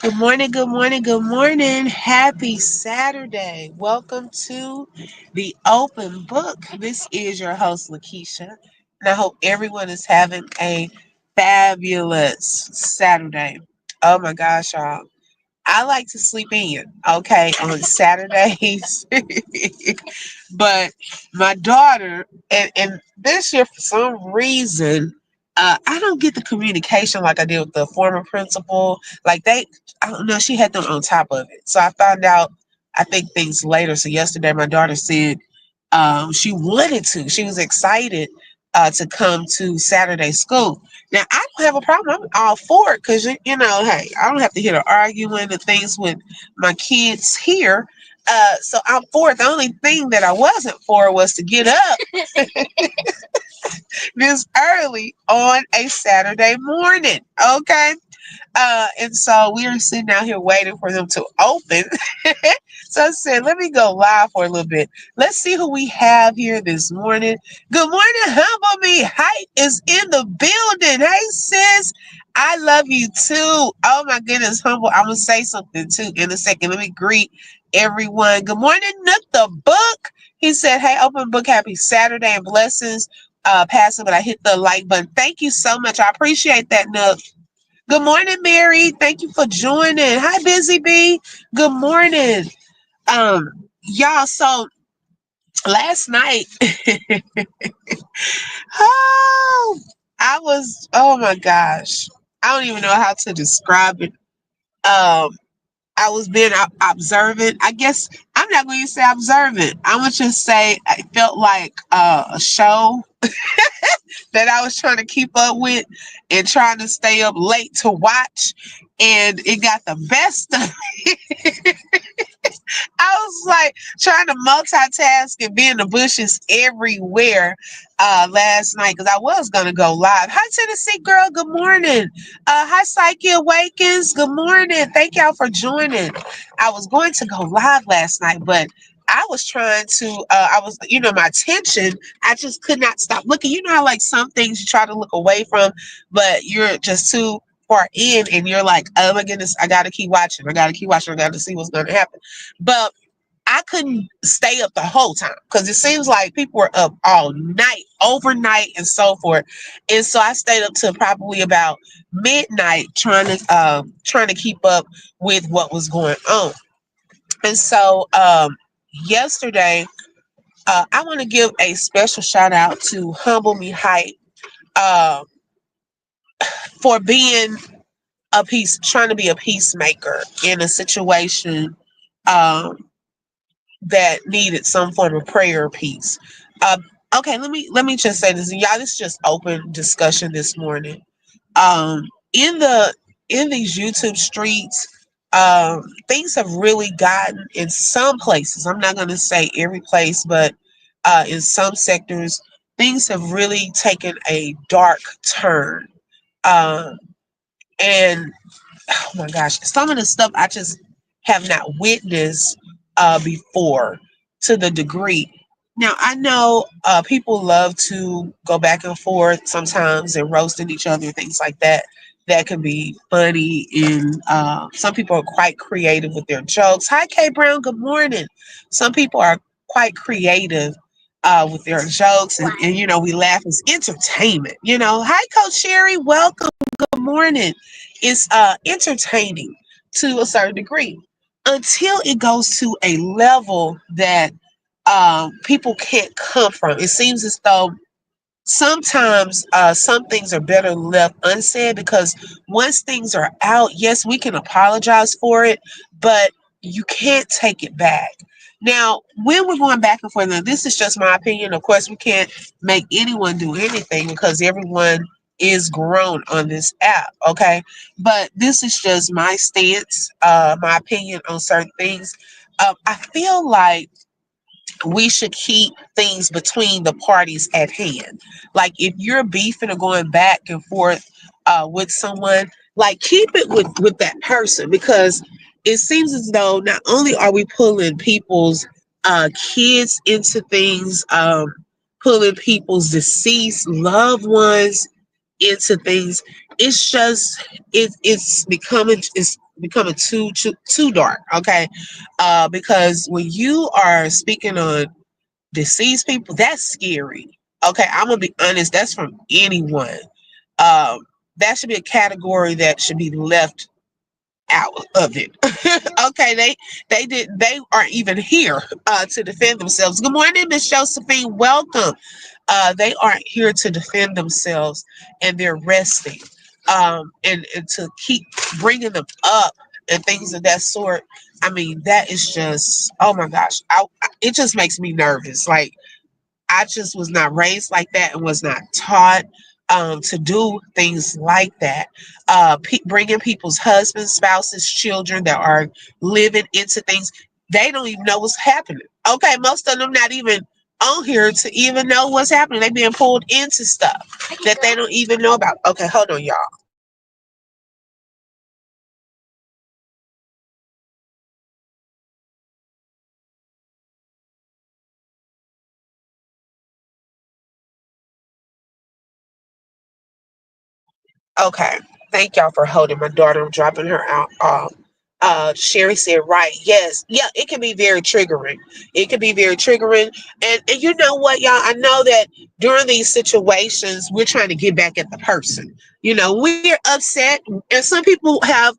Good morning, good morning, good morning. Happy Saturday. Welcome to the open book. This is your host, Lakeisha, and I hope everyone is having a fabulous Saturday. Oh my gosh, y'all. I like to sleep in, okay, on Saturdays. But my daughter, and this year, for some reason, I don't get the communication like I did with the former principal. I don't know, she had them on top of it. So I found out, I think, things later. So yesterday, my daughter said she wanted to, she was excited to come to Saturday school. Now, I don't have a problem. I'm all for it because, hey, I don't have to hear the arguing and things with my kids here. So I'm for it. The only thing that I wasn't for was to get up this early on a Saturday morning. Okay. And so we were sitting out here waiting for them to open. So I said, let me go live for a little bit. Let's see who we have here this morning. Good morning, Humble Me. Hype is in the building. Hey, sis. I love you too. Oh my goodness, Humble. I'm going to say something too in a second. Let me greet everyone. Good morning, Nook the Book. He said, hey, open book, happy Saturday and blessings. Pastor, but I hit the like button. Thank you so much. I appreciate that, Nook. Good morning, Mary. Thank you for joining. Hi, Busy Bee. Good morning. Y'all, so last night, oh, oh my gosh. I don't even know how to describe it. Um, I was being observant. I guess I'm not going to say observant. I'm going to just say I felt like a show that I was trying to keep up with and trying to stay up late to watch. And it got the best of me. I was like trying to multitask and be in the bushes everywhere last night because I was going to go live. Hi, Tennessee girl. Good morning. Hi, Psyche Awakens. Good morning. Thank y'all for joining. I was going to go live last night, but I was trying to, my attention, I just could not stop looking. You know how, like, some things you try to look away from, but you're just too far in and you're like, oh my goodness, I got to keep watching. I got to keep watching. I got to see what's going to happen. But I couldn't stay up the whole time because it seems like people were up all night, overnight, and so forth. And so I stayed up till probably about midnight trying to keep up with what was going on. And so yesterday, I want to give a special shout out to Humble Me Hype uh, for being trying to be a peacemaker in a situation um, that needed some form of prayer or peace. Uh, okay, let me just say this, and y'all. This is just open discussion this morning. Um, in the in these YouTube streets, things have really gotten in some places. I'm not going to say every place, but in some sectors, things have really taken a dark turn. Um, and oh my gosh, some of the stuff I just have not witnessed before to the degree. Now I know people love to go back and forth sometimes and roasting each other, things like that. That can be funny, and some people are quite creative with their jokes. Hi, Kay Brown. Good morning. Some people are quite creative with their jokes, and we laugh as entertainment. Hi, Coach Sherry. Welcome. Good morning. It's entertaining to a certain degree until it goes to a level that people can't come from. It seems as though sometimes some things are better left unsaid because once things are out, yes, we can apologize for it, but you can't take it back. Now, when we're going back and forth, now this is just my opinion. Of course, we can't make anyone do anything because everyone is grown on this app, okay? But this is just my stance, my opinion on certain things. I feel like we should keep things between the parties at hand. Like if you're beefing or going back and forth with someone, like keep it with that person because it seems as though not only are we pulling people's kids into things, pulling people's deceased loved ones into things, it's just it's becoming too dark. Okay, because when you are speaking on deceased people, that's scary. Okay, I'm gonna be honest. That's from anyone. Um, that should be a category that should be left out of it. Okay, they aren't even here to defend themselves. Good morning, Miss Josephine. Welcome. They aren't here to defend themselves, and they're resting. And to keep bringing them up and things of that sort. I mean, that is just, oh my gosh, it just makes me nervous. Like, I just was not raised like that and was not taught to do things like that. Bringing people's husbands, spouses, children that are living into things, they don't even know what's happening. Okay, most of them not even on here to even know what's happening. They being pulled into stuff that they don't even know about. Okay, hold on, y'all. Okay. Thank y'all for holding my daughter. I'm dropping her out. Sherry said, right. Yes. Yeah, it can be very triggering. It can be very triggering. And you know what, y'all? I know that during these situations, we're trying to get back at the person. We're upset, and some people have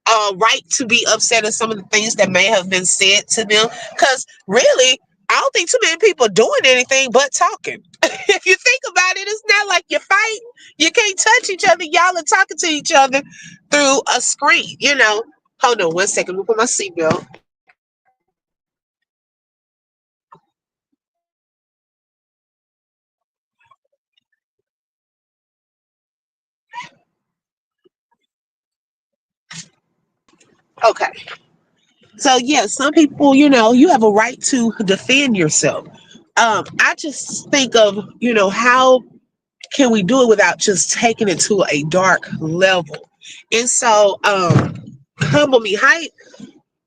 a right to be upset at some of the things that may have been said to them. Because really, I don't think too many people are doing anything but talking. If you think about it, it's not like you're fighting. You can't touch each other. Y'all are talking to each other through a screen. Hold on one second. Let me put my seatbelt. Okay. So yeah, some people, you have a right to defend yourself. I just think of, how can we do it without just taking it to a dark level? And so, Humble Me Height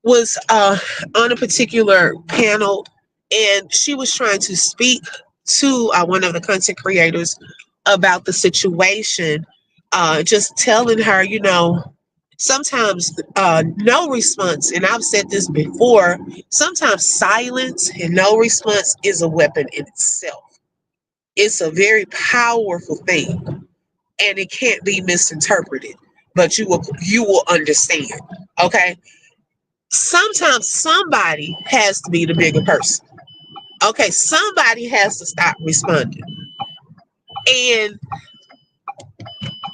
was on a particular panel, and she was trying to speak to one of the content creators about the situation, just telling her, sometimes no response, and I've said this before, sometimes silence and no response is a weapon in itself. It's a very powerful thing, and it can't be misinterpreted, but you will understand. Okay, sometimes somebody has to be the bigger person. Okay, somebody has to stop responding. And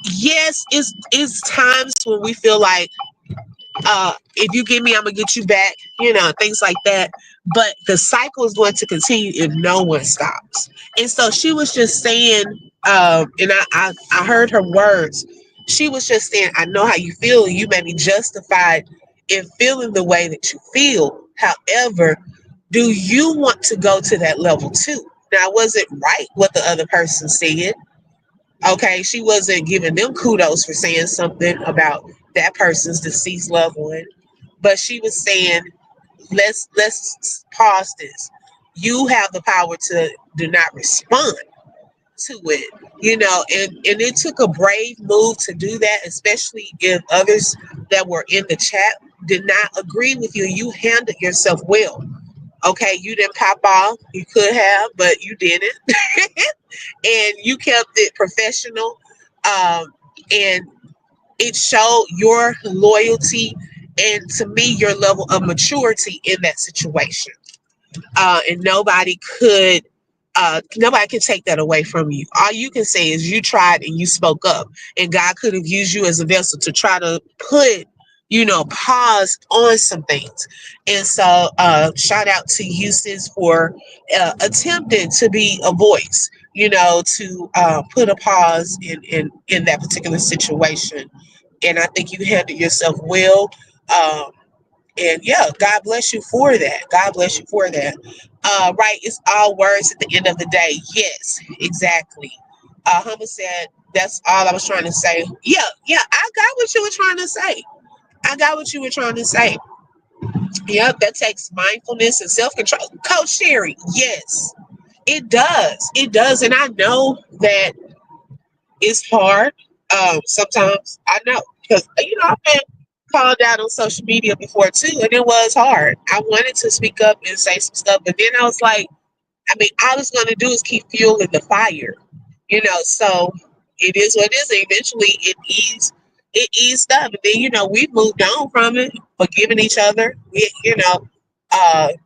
yes, it's times when we feel like, if you give me, I'm gonna get you back, things like that. But the cycle is going to continue if no one stops. And so she was just saying, and I heard her words. She was just saying, I know how you feel, and you may be justified in feeling the way that you feel. However, do you want to go to that level too? Now, was it right what the other person said? Okay, she wasn't giving them kudos for saying something about that person's deceased loved one, but she was saying, let's pause this. You have the power to do not respond to it, and it took a brave move to do that, especially if others that were in the chat did not agree with you. You handled yourself well. Okay, you didn't pop off. You could have, but you didn't. And you kept it professional. And it showed your loyalty and, to me, your level of maturity in that situation. And nobody can take that away from you. All you can say is you tried and you spoke up, and God could have used you as a vessel to try to put, pause on some things. And so, shout out to you, sis, for attempting to be a voice, to put a pause in that particular situation. And I think you handled yourself well. Um, and yeah, God bless you for that. God bless you for that. Right, it's all words at the end of the day. Yes, exactly. Hummer said, that's all I was trying to say. Yeah, yeah, I got what you were trying to say. I got what you were trying to say. Yep, that takes mindfulness and self control. Coach Sherry, yes, it does. It does. And I know that it's hard. Sometimes I know because I've been called out on social media before too, and it was hard. I wanted to speak up and say some stuff, but then I was like, I mean, all it's going to do is keep fueling the fire, So it is what it is. Eventually, it eased up, and then we moved on from it, forgiving each other. And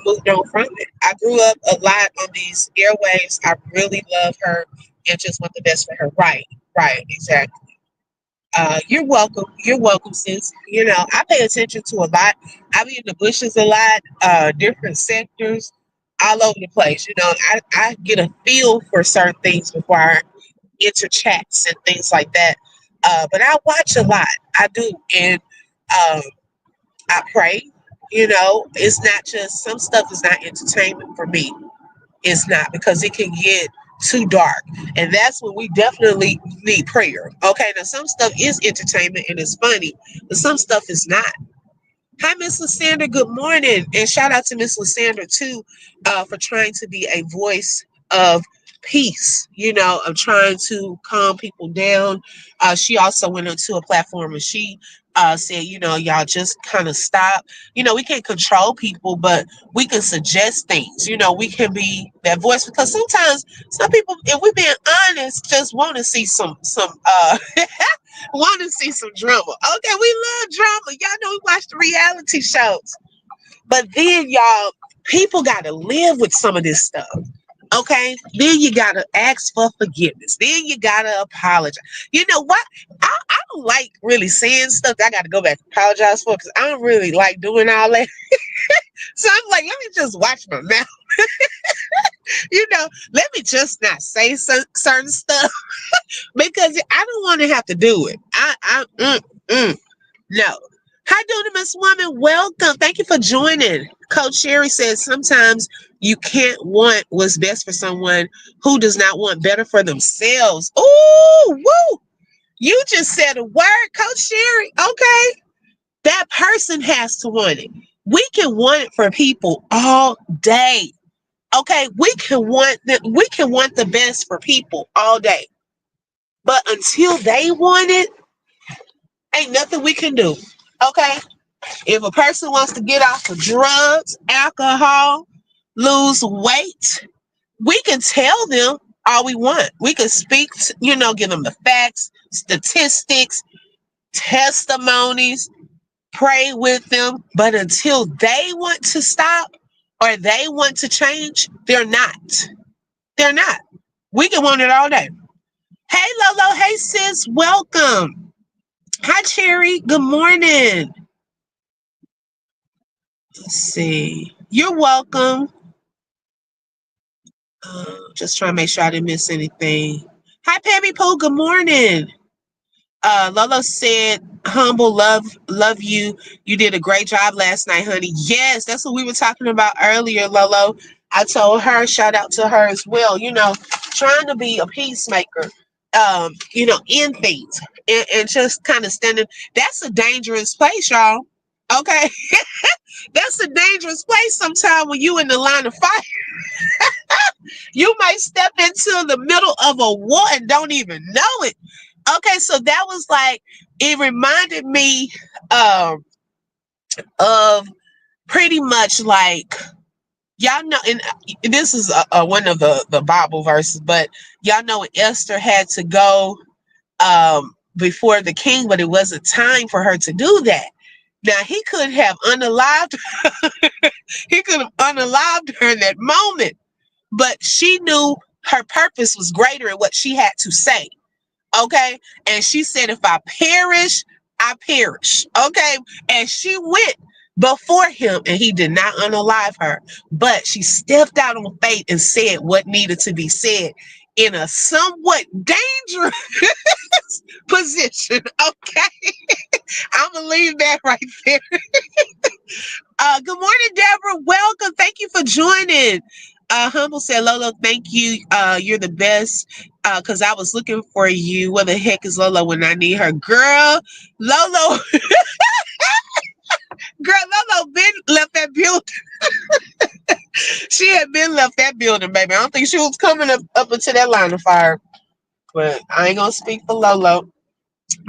moved on from it. I grew up a lot on these airwaves. I really love her and just want the best for her. Right, right, exactly. You're welcome. You're welcome, sis. I pay attention to a lot. I be in the bushes a lot, different sectors, all over the place. I get a feel for certain things before I enter chats and things like that. But I watch a lot. I do. And um, I pray. It's not just some stuff is not entertainment for me. It's not because it can get too dark. And that's when we definitely need prayer. Okay, now some stuff is entertainment and it's funny, but some stuff is not. Hi, Miss Lysandra. Good morning. And shout out to Miss Lysandra, too, for trying to be a voice of peace, of trying to calm people down. She also went onto a platform and she said, y'all just kind of stop. We can't control people, but we can suggest things. We can be that voice because sometimes some people, if we're being honest, just want to see some want to see some drama. Okay, we love drama. Y'all know we watch the reality shows. But then, y'all, people got to live with some of this stuff. Okay, then you gotta ask for forgiveness. Then you gotta apologize. You know what? I don't like really saying stuff that I gotta go back and apologize for because I don't really like doing all that. So I'm like, let me just watch my mouth. Let me just not say certain stuff because I don't want to have to do it. No. Hi, Dunamis woman. Welcome. Thank you for joining. Coach Sherry says sometimes you can't want what's best for someone who does not want better for themselves. Ooh, woo. You just said a word, Coach Sherry. Okay. That person has to want it. We can want it for people all day. Okay. We can want the best for people all day. But until they want it, ain't nothing we can do. Okay. If a person wants to get off of drugs, alcohol, lose weight, we can tell them all we want. We can speak, give them the facts, statistics, testimonies, pray with them. But until they want to stop or they want to change, they're not. They're not. We can want it all day. Hey, Lolo. Hey, sis. Welcome. Hi, Cherry. Good morning. Let's see. You're welcome. Just trying to make sure I didn't miss anything. Hi, Pammy Pooh. Good morning. Lolo said, "Humble, love you. You did a great job last night, honey." Yes, that's what we were talking about earlier, Lolo. I told her, shout out to her as well. Trying to be a peacemaker. In things and just kind of standing. That's a dangerous place, y'all. Okay, that's a dangerous place. Sometimes when you in the line of fire. You might step into the middle of a war and don't even know it. Okay, so that was like it reminded me of pretty much like y'all know, and this is one of the Bible verses, but y'all know when Esther had to go before the king, but it wasn't time for her to do that. Now he could have unalived, he could have unalived her in that moment, but she knew her purpose was greater in what she had to say. Okay. And she said, if I perish, I perish. Okay. And she went before him and he did not unalive her, but she stepped out on faith and said what needed to be said in a somewhat dangerous position. Okay. I'm going to leave that right there. Good morning, Deborah. Welcome. Thank you for joining. Humble said, Lolo, thank you. You're the best. Because I was looking for you. Where the heck is Lolo when I need her? Girl, Lolo, Lolo been left that building. She had been left that building, baby. I don't think she was coming up into that line of fire. but I ain't gonna speak for Lolo.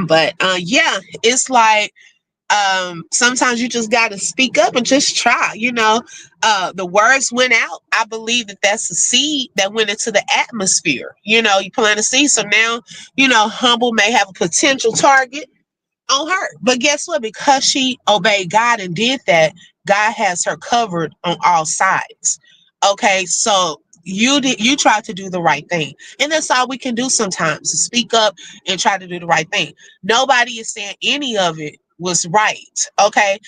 But yeah, it's like sometimes you just got to speak up and just try. The words went out. I believe that that's a seed that went into the atmosphere. You plant a seed, so now Humble may have a potential target on her. But guess what? Because she obeyed God and did that, God has her covered on all sides. Okay, so you try to do the right thing. And that's all we can do sometimes, to speak up and try to do the right thing. Nobody is saying any of it was right. Okay.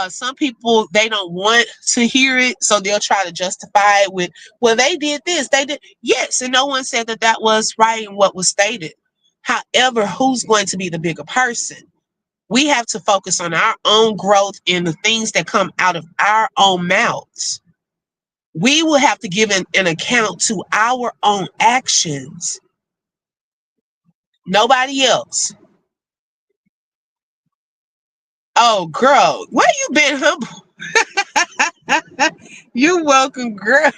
Some people, they don't want to hear it, so they'll try to justify it with, well, they did this, they did. Yes, and no one said that that was right in what was stated. However, who's going to be the bigger person? We have to focus on our own growth and the things that come out of our own mouths. We will have to give an account to our own actions, nobody else. Oh, girl, where you been, Humble? You welcome, girl.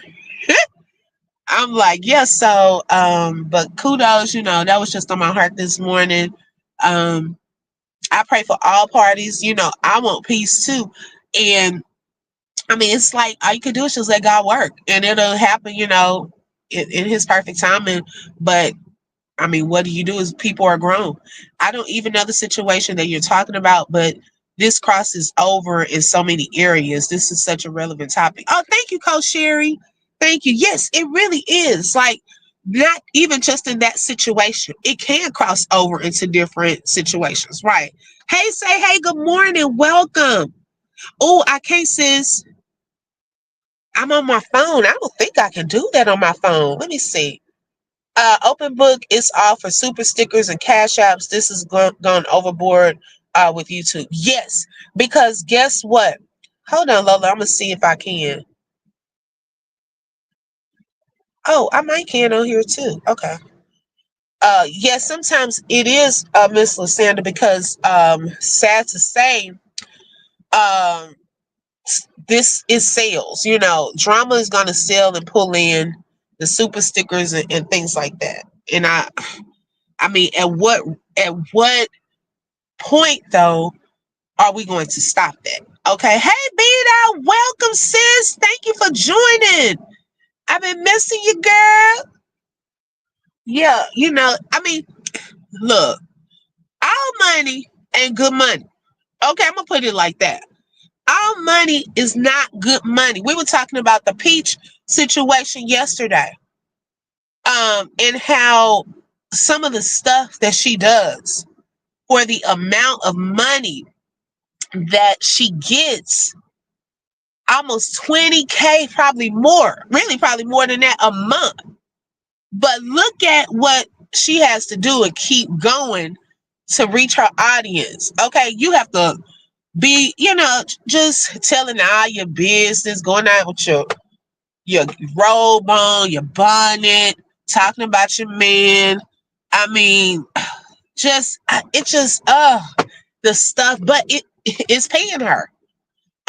I'm like, yes, so but kudos, that was just on my heart this morning. Um, I pray for all parties, I want peace too. And I mean, it's like all you can do is just let God work, and it'll happen, in His perfect timing. But I mean, what do you do is people are grown. I don't even know the situation that you're talking about, but this crosses over in so many areas. This is such a relevant topic. Oh, thank you, Coach Sherry. Thank you. Yes, it really is. Like, not even just in that situation, it can cross over into different situations, right? Hey, say hey, good morning, welcome. Oh, I can't, sis. I'm on my phone. I don't think I can do that on my phone. Let me see. Open book is all for super stickers and cash apps. This is gone overboard with YouTube. Yes, because guess what? Hold on, Lola. I'm gonna see if I can. Oh, I might can on here too. Okay. Yes, sometimes it is, Miss Lysandra, because sad to say, um, this is sales. Drama is gonna sell and pull in the super stickers and things like that. And I mean, at what point though are we going to stop that? Okay. Hey, Beta, welcome, sis. Thank you for joining. I've been missing you, girl. Yeah, I mean, look, all money ain't good money. Okay, I'm gonna put it like that. All money is not good money. We were talking about the Peach situation yesterday. And how some of the stuff that she does for the amount of money that she gets, almost 20K, probably more, really probably more than that a month. But look at what she has to do and keep going to reach her audience. Okay, you have to be, just telling all your business, going out with your robe on, your bonnet, talking about your man. I mean, it just the stuff, but it's paying her.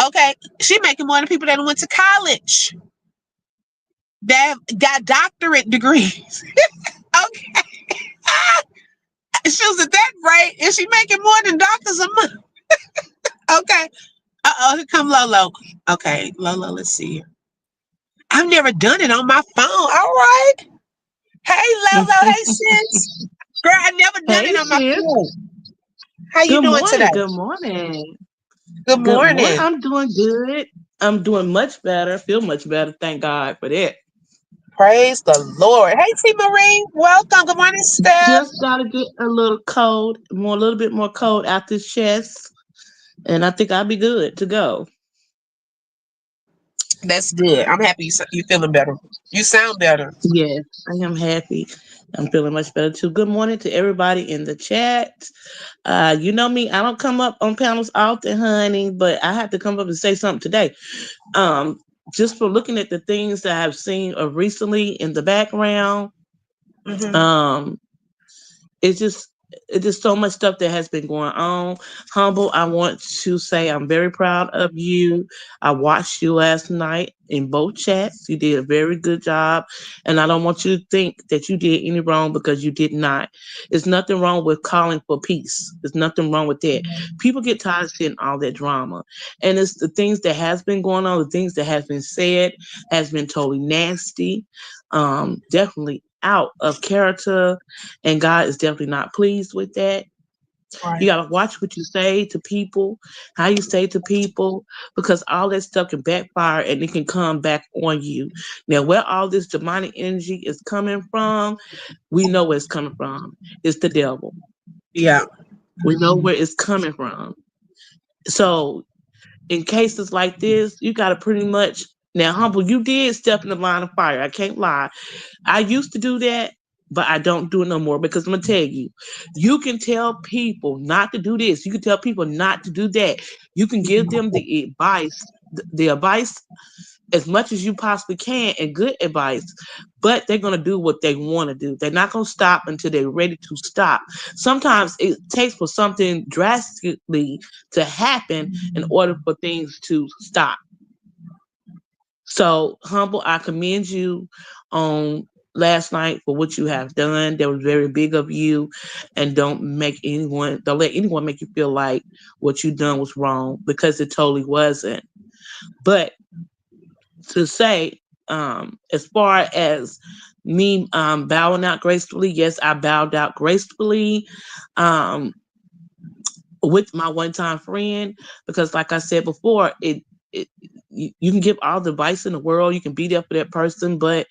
Okay, she making more than people that went to college, that got doctorate degrees. Okay, she was at that rate, and she making more than doctors a month. Okay, here come Lolo. Okay, Lolo, let's see here. I've never done it on my phone. All right. Hey, Lolo. Hey, sis. Girl, I never done Hey, it on my sis. phone. How you Good doing today? morning. Good morning. Good Good morning. morning. I'm doing good. I'm doing much better. Feel much better. Thank God for that. Praise the Lord. Hey, T. Marie. Welcome. Good morning, Steph. Just gotta get a little cold, a little bit more cold out this chest, and I think I'll be good to go. That's good. I'm happy you feeling better. You sound better. Yes, I am happy. I'm feeling much better too. Good morning to everybody in the chat. You know me, I don't come up on panels often, honey, but I have to come up and say something today. Um, just for looking at the things that I've seen recently in the background, Hmm. um, it's just There's so much stuff that has been going on. Humble, I want to say I'm very proud of you. I watched you last night in both chats. You did a very good job. And I don't want you to think that you did any wrong because you did not. There's nothing wrong with calling for peace. There's nothing wrong with that. People get tired of seeing all that drama. And it's the things that has been going on, the things that has been said has been totally nasty. Definitely out of character, and God is definitely not pleased with that. You Right. got to watch what you say to people, how you say to people, because all that stuff can backfire and it can come back on you. Now, where all this demonic energy is coming from, we know where it's coming from. It's the devil. Yeah. We know where it's coming from. So, in cases like this, you got to pretty much. Now, Humble, you did step in the line of fire. I can't lie. I used to do that, but I don't do it no more because I'm gonna tell you, you can tell people not to do this. You can tell people not to do that. You can give them the advice as much as you possibly can, and good advice. But they're gonna do what they want to do. They're not gonna stop until they're ready to stop. Sometimes it takes for something drastically to happen in order for things to stop. So, Humble, I commend you on last night for what you have done. That was very big of you. And don't let anyone make you feel like what you done was wrong because it totally wasn't. But to say, as far as me bowing out gracefully, yes, I bowed out gracefully. Um, with my one time friend because like I said before, it you can give all the advice in the world, you can be there for that person, but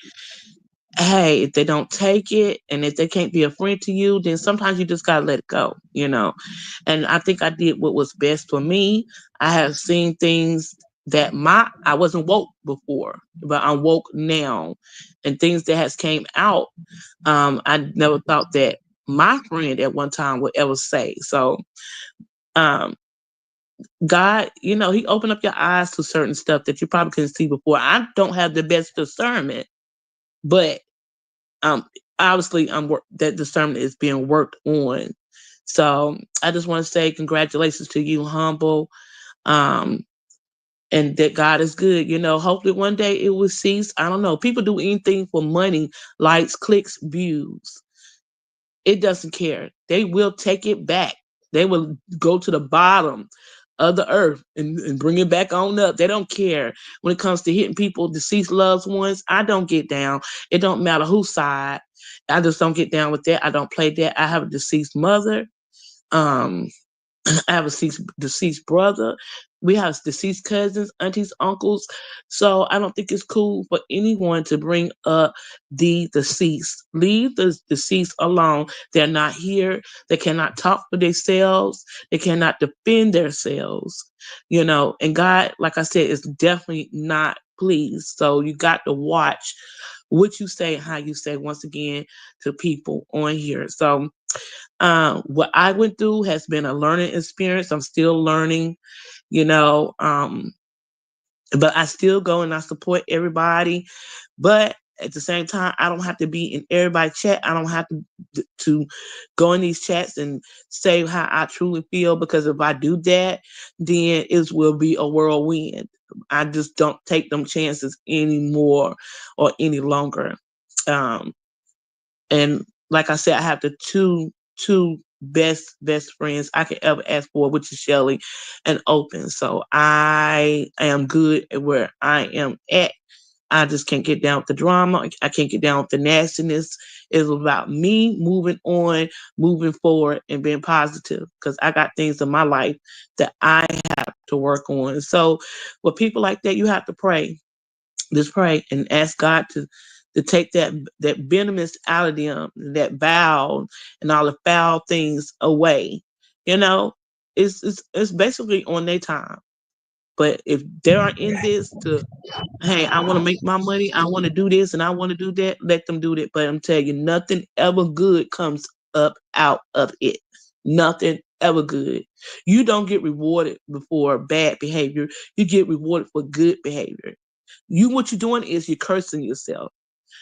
hey, if they don't take it and if they can't be a friend to you, then sometimes you just gotta let it go, you know. And I think I did what was best for me. I have seen things that my I wasn't woke before, but I'm woke now, and things that has came out. I never thought that my friend at one time would ever say. So um God, He opened up your eyes to certain stuff that you probably couldn't see before. I don't have the best discernment, but um, obviously, that discernment is being worked on. So I just want to say congratulations to you, Humble, um, and that God is good. Hopefully one day it will cease. I don't know. People do anything for money, likes, clicks, views. It doesn't care. They will take it back. They will go to the bottom of the earth and bring it back on up. They don't care when it comes to hitting people, deceased loved ones. I don't get down. It don't matter whose side. I just don't get down with that. I don't play that. I have a deceased mother. Um, I have a deceased brother. We have deceased cousins, aunties, uncles. So I don't think it's cool for anyone to bring up the deceased. Leave the deceased alone. They're not here. They cannot talk for themselves. They cannot defend themselves. And God, like I said, is definitely not pleased. So you got to watch what you say, how you say, once again, to people on here. So what I went through has been a learning experience. I'm still learning, you know, um, but I still go and I support everybody. But at the same time, I don't have to be in everybody's chat. I don't have to go in these chats and say how I truly feel because if I do that, then it will be a whirlwind. I just don't take them chances anymore or any longer. Um, and like I said, I have the two best friends I could ever ask for, which is Shelly and Open. So I am good at where I am at. I just can't get down with the drama. I can't get down with the nastiness. It's about me moving on, moving forward, and being positive because I got things in my life that I have to work on. So with people like that, you have to pray. Just pray and ask God to take that venomous out of them, that bile and all the foul things away. You know, it's basically on their time. But if they are in this to, hey, I want to make my money, I want to do this and I want to do that, let them do that. But I'm telling you, nothing ever good comes up out of it. Nothing ever good. You don't get rewarded for bad behavior. You get rewarded for good behavior. What you're doing is you're cursing yourself.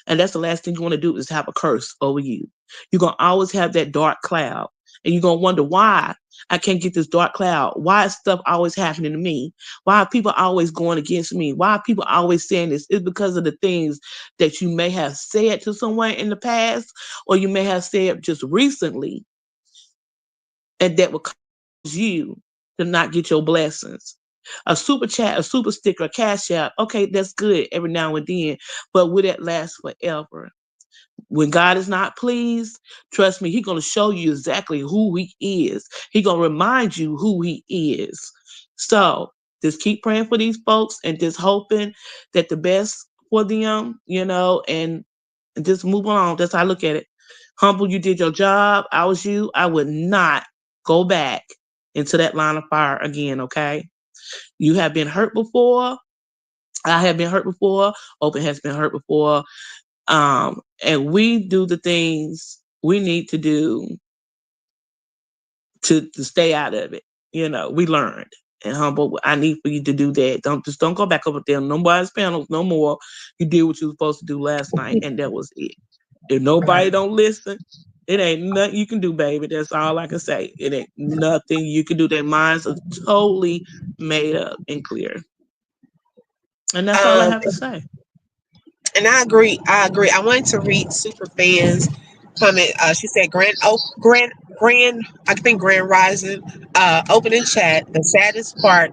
And that's the last thing you want to do is have a curse over you. You're gonna always have that dark cloud. And you're going to wonder why I can't get this dark cloud. Why is stuff always happening to me? Why are people always going against me? Why are people always saying this? It's because of the things that you may have said to someone in the past, or you may have said just recently, and that will cause you to not get your blessings. A super chat, a super sticker, a cash out, okay, that's good every now and then, but will that last forever? When God is not pleased, trust me, He's going to show you exactly who He is. He's going to remind you who He is. So just keep praying for these folks and just hoping that the best for them, and just move on. That's how I look at it. Humble, you did your job. I was you. I would not go back into that line of fire again, okay? You have been hurt before. I have been hurt before. Open has been hurt before. And we do the things we need to do to stay out of it. We learned. And Humble, I need for you to do that. Don't go back over there. No more panels, no more. You did what you were supposed to do last night, and that was it. If nobody Right. don't listen, it ain't nothing you can do, baby. That's all I can say. It ain't nothing you can do. Their minds are totally made up and clear. And that's all I Um, have to say. and I agree. I agree. I wanted to read Superfan's comment. She said, Grand, I think Grand Rising, opening chat. The saddest part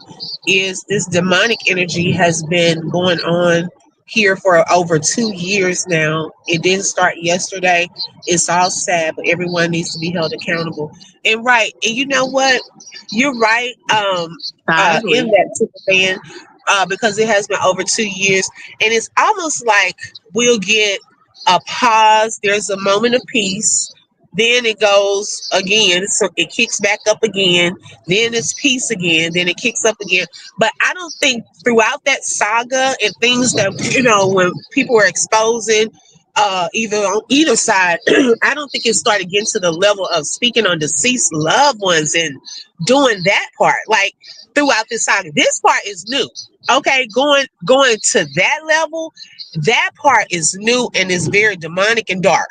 is this demonic energy has been going on here for over 2 years now. It didn't start yesterday. It's all sad, but everyone needs to be held accountable. And right, and you know what? You're right. I In agree. that Superfan, because it has been over 2 years, and it's almost like we'll get a pause. There's a moment of peace. Then it goes again, so it kicks back up again. Then it's peace again. Then it kicks up again. But I don't think throughout that saga and things that when people were exposing, either on either side, I don't think it started getting to the level of speaking on deceased loved ones and doing that part. Like throughout this saga, this part is new. Okay, going to that level, that part is new and is very demonic and dark.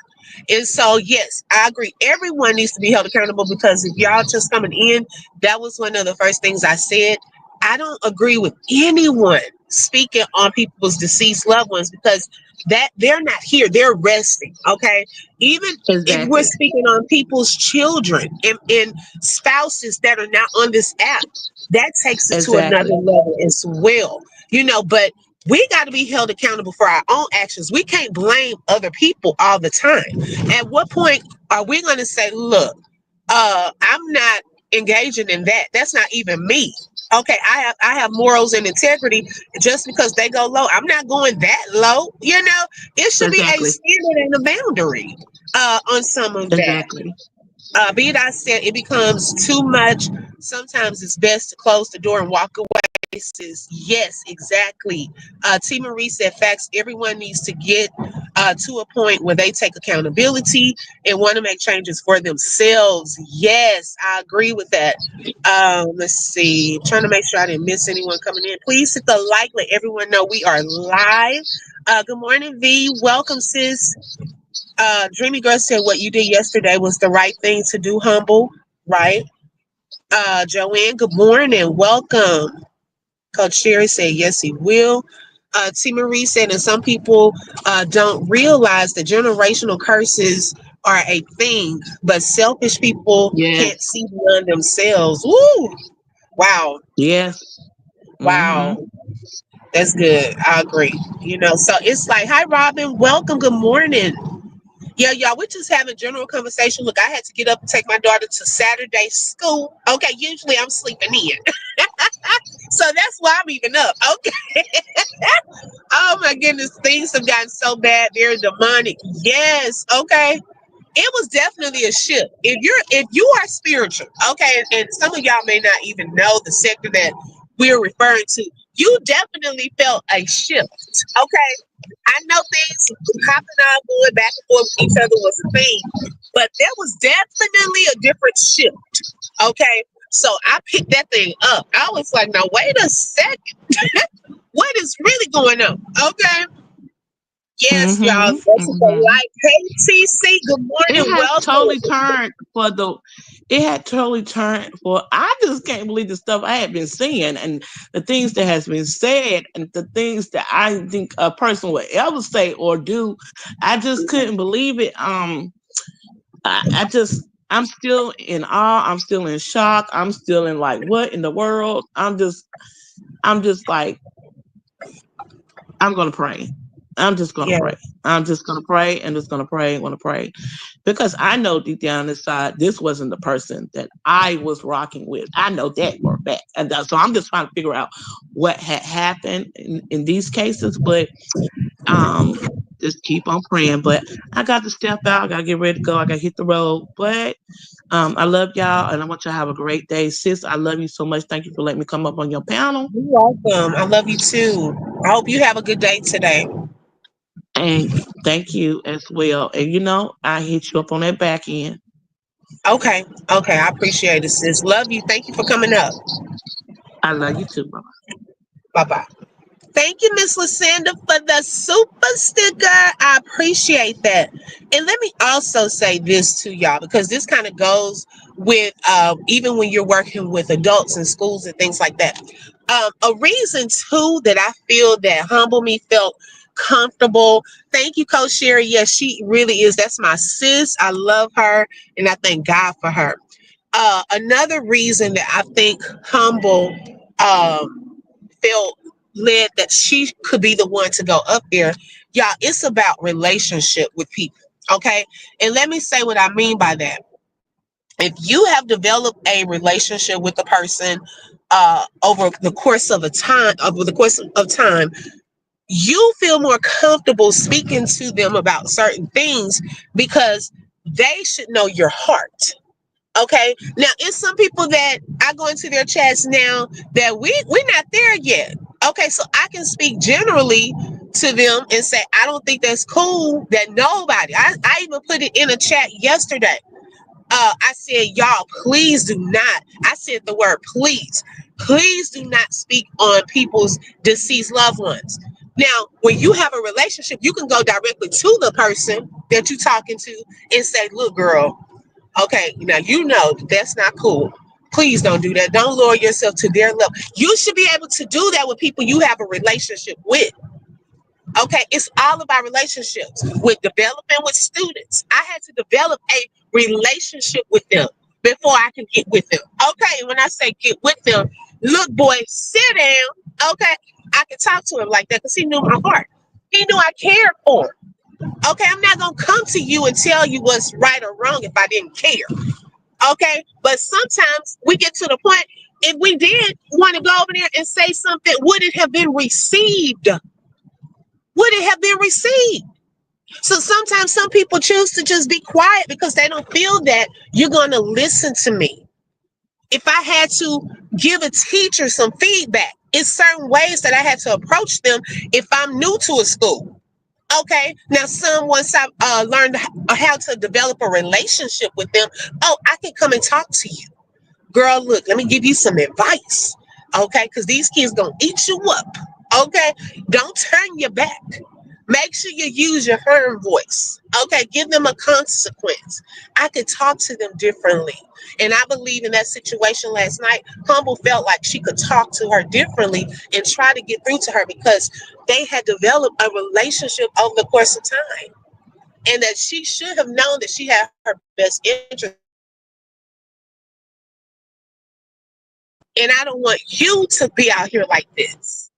And so, yes, I agree. Everyone needs to be held accountable, because if y'all just coming in, that was one of the first things I said. I don't agree with anyone speaking on people's deceased loved ones, because that they're not here, they're resting. Okay, even if we're Exactly. speaking on people's children and spouses that are not on this app, that takes it to another Exactly. level as well. But we got to be held accountable for our own actions. We can't blame other people all the time. At what point are we going to say, look, I'm not engaging in that. That's not even me. Okay, I have morals and integrity. Just because they go low, I'm not going that low. It should be a Exactly. standard and a boundary on some of that. Exactly. Be it I said, it becomes too much. Sometimes it's best to close the door and walk away. Says, yes, exactly. T. Marie said, facts. Everyone needs to get to a point where they take accountability and want to make changes for themselves. Yes, I agree with that. Let's see. I'm trying to make sure I didn't miss anyone coming in. Please hit the like. Let everyone know we are live. Good morning, V. Welcome, sis. Dreamy Girl said, what you did yesterday was the right thing to do, Humble. Right? Joanne, good morning. Welcome. Coach Sherry said, yes, he will. T. Marie said, and some people don't realize that generational curses are a thing, but selfish people can't Yes. see beyond themselves. Woo! Wow. Yes. Mm-hmm. Wow. That's good. I agree. So it's like, hi, Robin. Welcome. Good morning. Yeah, y'all, we're just having general conversation. Look, I had to get up and take my daughter to Saturday school. Okay, usually I'm sleeping in. So that's why I'm even up. Okay. Oh my goodness, things have gotten so bad. They're demonic. Yes. Okay. It was definitely a shift. If you are spiritual, okay, and some of y'all may not even know the sector that we're referring to, you definitely felt a shift. Okay. I know things hopping on going back and forth with each other was a thing, but there was definitely a different shift. Okay. So I picked that thing up. I was like, now wait a second. What is really going on? Okay. Yes, y'all. Mm-hmm. This is the Mm-hmm. light. Hey, TC. Good It morning. has totally Welcome. turned for the. It had totally turned for. I just can't believe the stuff I had been seeing and the things that has been said and the things that I think a person would ever say or do. I just couldn't believe it. I just. I'm still in awe. I'm still in shock. I'm still in like, what in the world? I'm just like, I'm gonna pray. I'm just gonna Yeah. pray. I'm just gonna pray and just gonna pray and gonna pray. Because I know deep down inside this wasn't the person that I was rocking with. I know that for a fact. So I'm just trying to figure out what had happened in these cases. But um just keep on praying. But I got to step out, I gotta get ready to go, I gotta hit the road. But I love y'all and I want y'all to have a great day. Sis, I love you so much. Thank you for letting me come up on your panel. You're welcome. I love you too. I hope you have a good day today. And thank you as well. And I hit you up on that back end. Okay. Okay. I appreciate it, sis. Love you. Thank you for coming up. I love you too, bro. Bye bye. Thank you, Miss Lucinda, for the super sticker. I appreciate that. And let me also say this to y'all because this kind of goes with even when you're working with adults in schools and things like that. A reason too that I feel that Humble Me felt comfortable. Thank you, Coach Sherry. Yes, she really is. That's my sis. I love her, and I thank God for her. Another reason that I think Humble felt led that she could be the one to go up there. Y'all, it's about relationship with people. Okay. And let me say what I mean by that. If you have developed a relationship with a person over the course of time, you feel more comfortable speaking to them about certain things because they should know your heart. Okay. Now it's some people that I go into their chats now that we're not there yet. Okay, so I can speak generally to them and say I don't think that's cool that nobody. I even put it in a chat yesterday. I said, y'all, please do not. I said the word please. Please do not speak on people's deceased loved ones. Now, when you have a relationship, you can go directly to the person that you're talking to and say, look, girl, okay, now you know that's not cool. Please don't do that. Don't lower yourself to their level. You should be able to do that with people you have a relationship with. Okay, it's all about relationships. With developing with students, I had to develop a relationship with them before I can get with them. Okay, when I say get with them, look, boy, sit down. Okay, I can talk to him like that because he knew my heart. He knew I cared for him. Okay, I'm not gonna come to you and tell you what's right or wrong if I didn't care. Okay, but sometimes we get to the point if we did want to go over there and say something, would it have been received? Would it have been received? So sometimes some people choose to just be quiet because they don't feel that you're going to listen to me. If I had to give a teacher some feedback, it's certain ways that I had to approach them if I'm new to a school. Okay, now some once I've learned how to develop a relationship with them, oh, I can come and talk to you. Girl, look, let me give you some advice. Okay, because these kids gonna eat you up. Okay, don't turn your back. Make sure you use your firm voice. Okay, give them a consequence. I could talk to them differently. And I believe in that situation last night, Humble felt like she could talk to her differently and try to get through to her because they had developed a relationship over the course of time. And that she should have known that she had her best interest at heart. And I don't want you to be out here like this.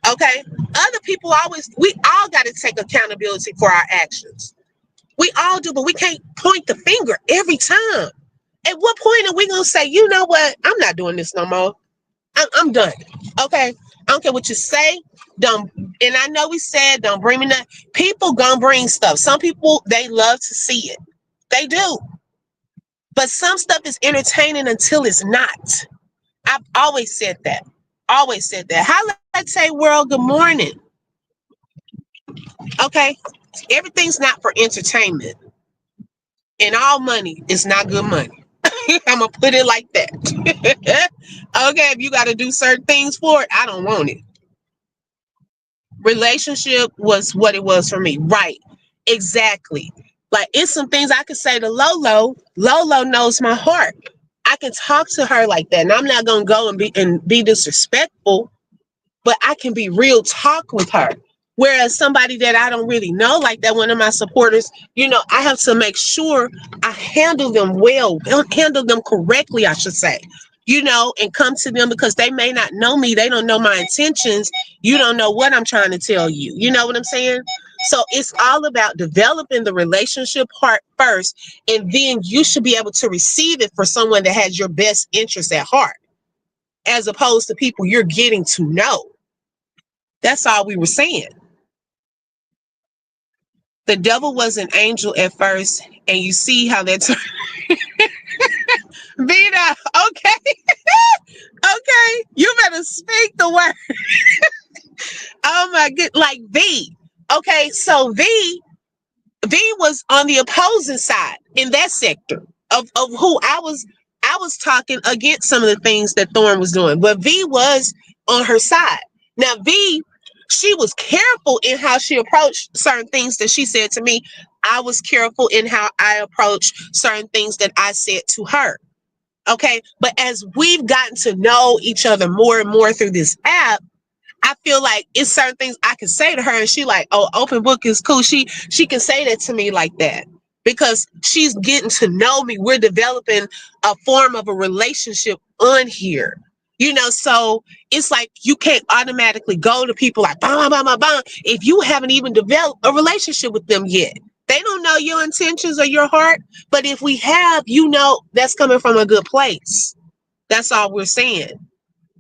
Okay? Other people always, we all got to take accountability for our actions. We all do, but we can't point the finger every time. At what point are we going to say, you know what? I'm not doing this no more. I'm done. Okay? I don't care what you say. Don't, and I know we said, don't bring me nothing. People gonna bring stuff. Some people, they love to see it. They do. But some stuff is entertaining until it's not. I've always said that. Always said that. Hi, let's say world, good morning. Okay. Everything's not for entertainment. And all money is not good money. I'm gonna put it like that. Okay, if you gotta do certain things for it, I don't want it. Relationship was what it was for me. Right. Exactly. Like it's some things I could say to Lolo. Lolo knows my heart. I can talk to her like that. And I'm not gonna go and be disrespectful, but I can be real talk with her. Whereas somebody that I don't really know, like that one of my supporters, I have to make sure I handle them well, handle them correctly, I should say, and come to them because they may not know me. They don't know my intentions. You don't know what I'm trying to tell you. You know what I'm saying? So it's all about developing the relationship part first, and then you should be able to receive it for someone that has your best interest at heart, as opposed to people you're getting to know. That's all we were saying. The devil was an angel at first, and you see how that turned. Vita, okay, okay, you better speak the word. Oh my good, like V. Okay, so V was on the opposing side in that sector of who I was talking against some of the things that Thorn was doing, but V was on her side. Now V, she was careful in how she approached certain things that she said to me. I was careful in how I approached certain things that I said to her. Okay, but as we've gotten to know each other more and more through this app, I feel like it's certain things I can say to her, and she like, oh, open book is cool. She can say that to me like that because she's getting to know me. We're developing a form of a relationship on here. So it's like you can't automatically go to people like bam, bam, bam, bam, if you haven't even developed a relationship with them yet. They don't know your intentions or your heart, but if we have, that's coming from a good place. That's all we're saying.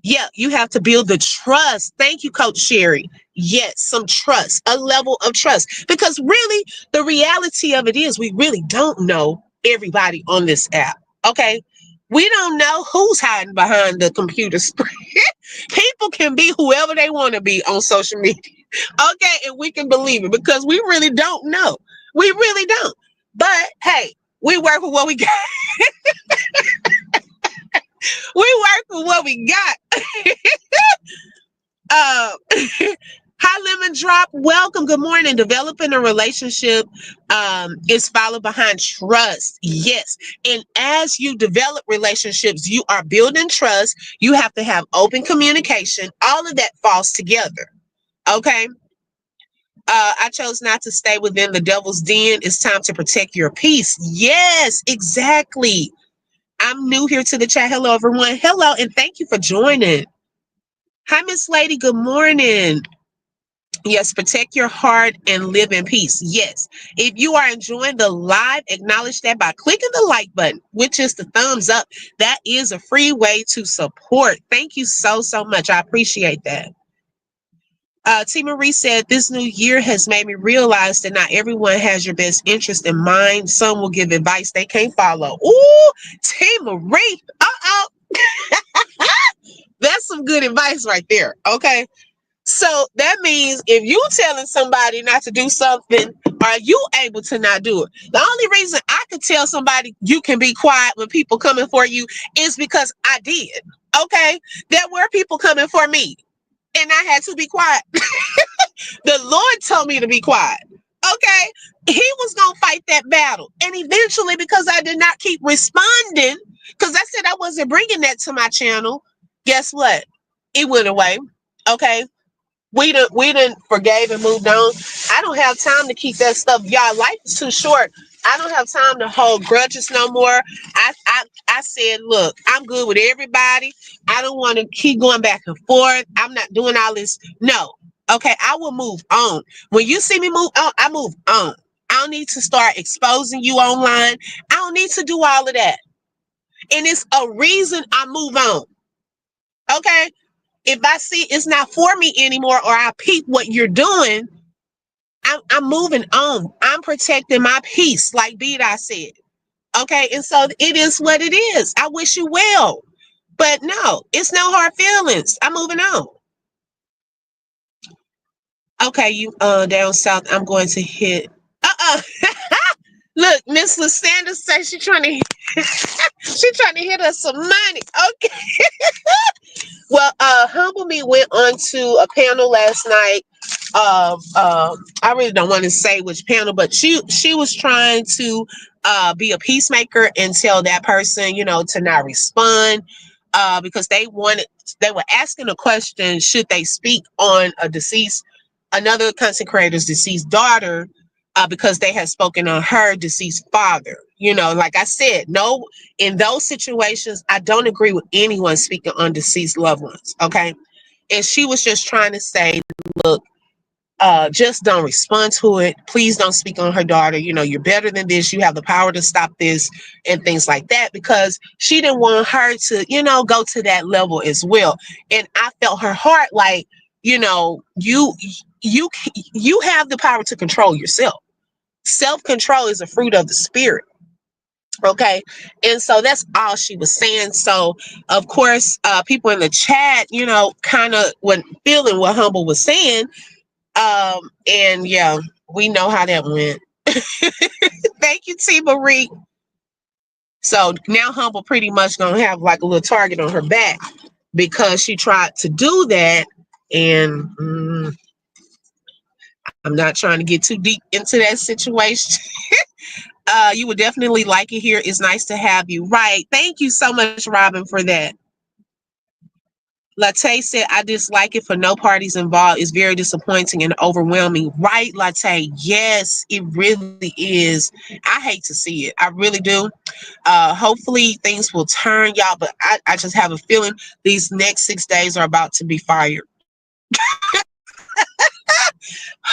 Yeah, you have to build the trust. Thank you, Coach Sherry. Yes, some trust, a level of trust. Because really, the reality of it is we really don't know everybody on this app. Okay. We don't know who's hiding behind the computer screen. People can be whoever they want to be on social media. Okay. And we can believe it because we really don't know. We really don't. But hey, we work with what we got. We work with what we got. Uh, Hi, Lemon Drop. Welcome. Good morning. Developing a relationship is followed behind trust. Yes. And as you develop relationships, you are building trust. You have to have open communication. All of that falls together. Okay. I chose not to stay within the devil's den. It's time to protect your peace. Yes, exactly. I'm new here to the chat. Hello, everyone. Hello, and thank you for joining. Hi, Miss Lady. Good morning. Yes, protect your heart and live in peace. Yes. If you are enjoying the live, acknowledge that by clicking the like button, which is the thumbs up. That is a free way to support. Thank you so, so much. I appreciate that. T. Marie said, this new year has made me realize that not everyone has your best interest in mind. Some will give advice they can't follow. Ooh, T. Marie. Uh-oh. That's some good advice right there. Okay. So that means if you telling somebody not to do something, are you able to not do it? The only reason I could tell somebody you can be quiet when people coming for you is because I did. Okay. There were people coming for me and I had to be quiet. The Lord told me to be quiet. Okay. He was going to fight that battle. And eventually, because I did not keep responding, because I said I wasn't bringing that to my channel, guess what? It went away. Okay. We done forgave and moved on. I don't have time to keep that stuff. Y'all, life is too short. I don't have time to hold grudges no more. I said, look, I'm good with everybody. I don't want to keep going back and forth. I'm not doing all this. No. Okay, I will move on. When you see me move on, I move on. I don't need to start exposing you online. I don't need to do all of that. And it's a reason I move on. Okay? If I see it's not for me anymore or I peep what you're doing, I'm moving on. I'm protecting my peace, like I said. Okay, and so it is what it is. I wish you well. But no, it's no hard feelings. I'm moving on. Okay, you down south, I'm going to hit. Uh-uh. Look, Miss Lysandra says she's trying to she trying to hit us some money. Okay. Well, Humble Me went on to a panel last night I really don't want to say which panel, but she was trying to be a peacemaker and tell that person, to not respond, because they were asking a question: should they speak on another content creator's deceased daughter, because they had spoken on her deceased father. Like I said, no, in those situations, I don't agree with anyone speaking on deceased loved ones. Okay, and she was just trying to say, look, just don't respond to it. Please don't speak on her daughter. You're better than this. You have the power to stop this and things like that, because she didn't want her to, go to that level as well. And I felt her heart, like, you you have the power to control yourself. Self-control is a fruit of the spirit. Okay. And so that's all she was saying. So of course, people in the chat, kind of were feeling what Humble was saying. And yeah, we know how that went. Thank you, T Marie. So now Humble pretty much gonna have like a little target on her back because she tried to do that. And I'm not trying to get too deep into that situation. You would definitely like it here. It's nice to have you. Right. Thank you so much, Robin, for that. Latte said, I dislike it for no parties involved. It's very disappointing and overwhelming. Right, Latte? Yes, it really is. I hate to see it. I really do. Hopefully things will turn, y'all, but I just have a feeling these next 6 days are about to be fired.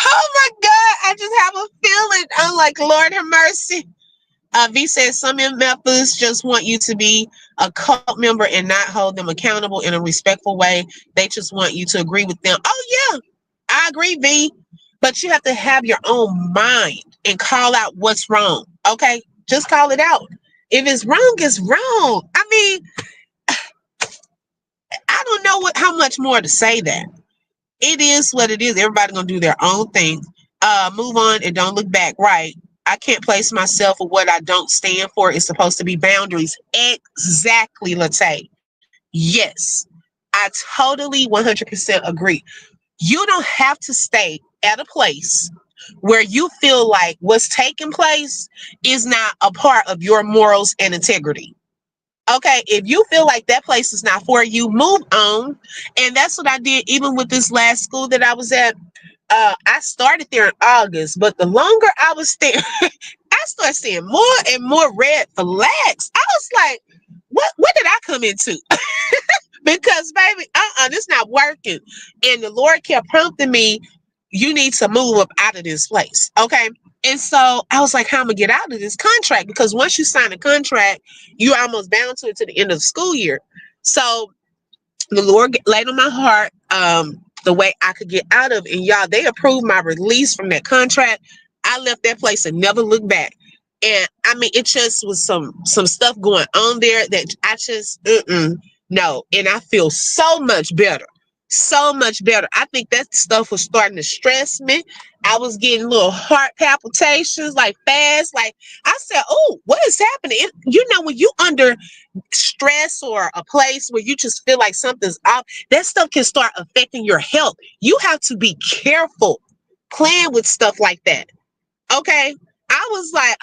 Oh my God, I just have a feeling. I'm like, Lord have mercy. V says some methods just want you to be a cult member and not hold them accountable in a respectful way. They just want you to agree with them. Oh yeah, I agree, V. But you have to have your own mind and call out what's wrong. Okay, just call it out. If it's wrong, it's wrong. I mean, I don't know how much more to say that. It is what it is. Everybody gonna do their own thing. Move on and don't look back. Right. I can't place myself for what I don't stand for. It's supposed to be boundaries. Exactly, Latte. Yes. I totally 100% agree. You don't have to stay at a place where you feel like what's taking place is not a part of your morals and integrity. Okay, if you feel like that place is not for you, move on. And that's what I did even with this last school that I was at. I started there in August, but the longer I was there, I started seeing more and more red flags. I was like, what did I come into? Because baby, this not working. And the Lord kept prompting me, you need to move up out of this place. Okay. And so I was like, how am I gonna get out of this contract? Because once you sign a contract, you're almost bound to it to the end of the school year. So the Lord laid on my heart the way I could get out of it. And y'all, they approved my release from that contract. I left that place and never looked back. And I mean, it just was some stuff going on there that I just no. And I feel so much better. So much better. I think that stuff was starting to stress me. I was getting little heart palpitations, like fast. Like I said, oh, what is happening? When you under stress or a place where you just feel like something's off, that stuff can start affecting your health. You have to be careful playing with stuff like that. Okay. I was like,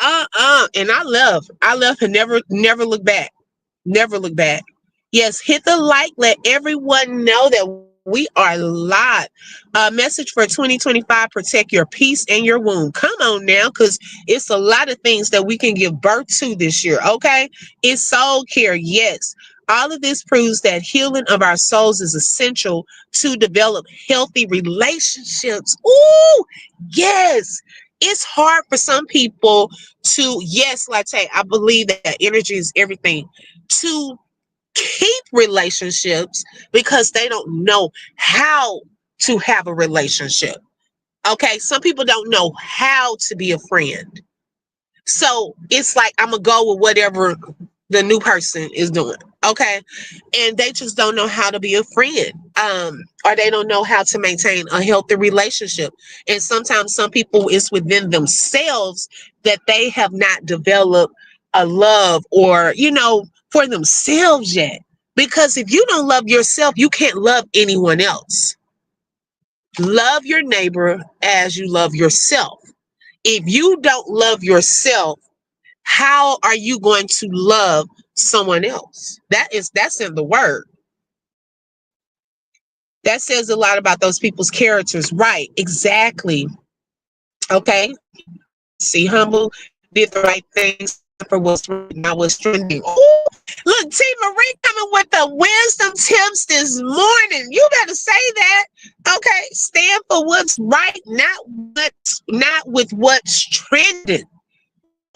and I left and never look back. Never look back. Yes, hit the like, let everyone know that we are live. Message for 2025, protect your peace and your womb. Come on now, because it's a lot of things that we can give birth to this year, okay? It's soul care, yes. All of this proves that healing of our souls is essential to develop healthy relationships. Ooh, yes. It's hard for some people to, yes, Latte, I believe that energy is everything, to keep relationships because they don't know how to have a relationship. Okay, some people don't know how to be a friend. So it's like I'm gonna go with whatever the new person is doing. Okay. And they just don't know how to be a friend. Or they don't know how to maintain a healthy relationship. And sometimes some people it's within themselves that they have not developed a love or, for themselves yet. Because if you don't love yourself, you can't love anyone else. Love your neighbor as you love yourself. If you don't love yourself, how are you going to love someone else? That's in the word. That says a lot about those people's characters. Right, exactly. Okay. See, humble, did the right things for what's right now, what's trending. Oh, look, T Marie coming with the wisdom tips this morning. You better say that. Okay, stand for what's right, not with what's trending.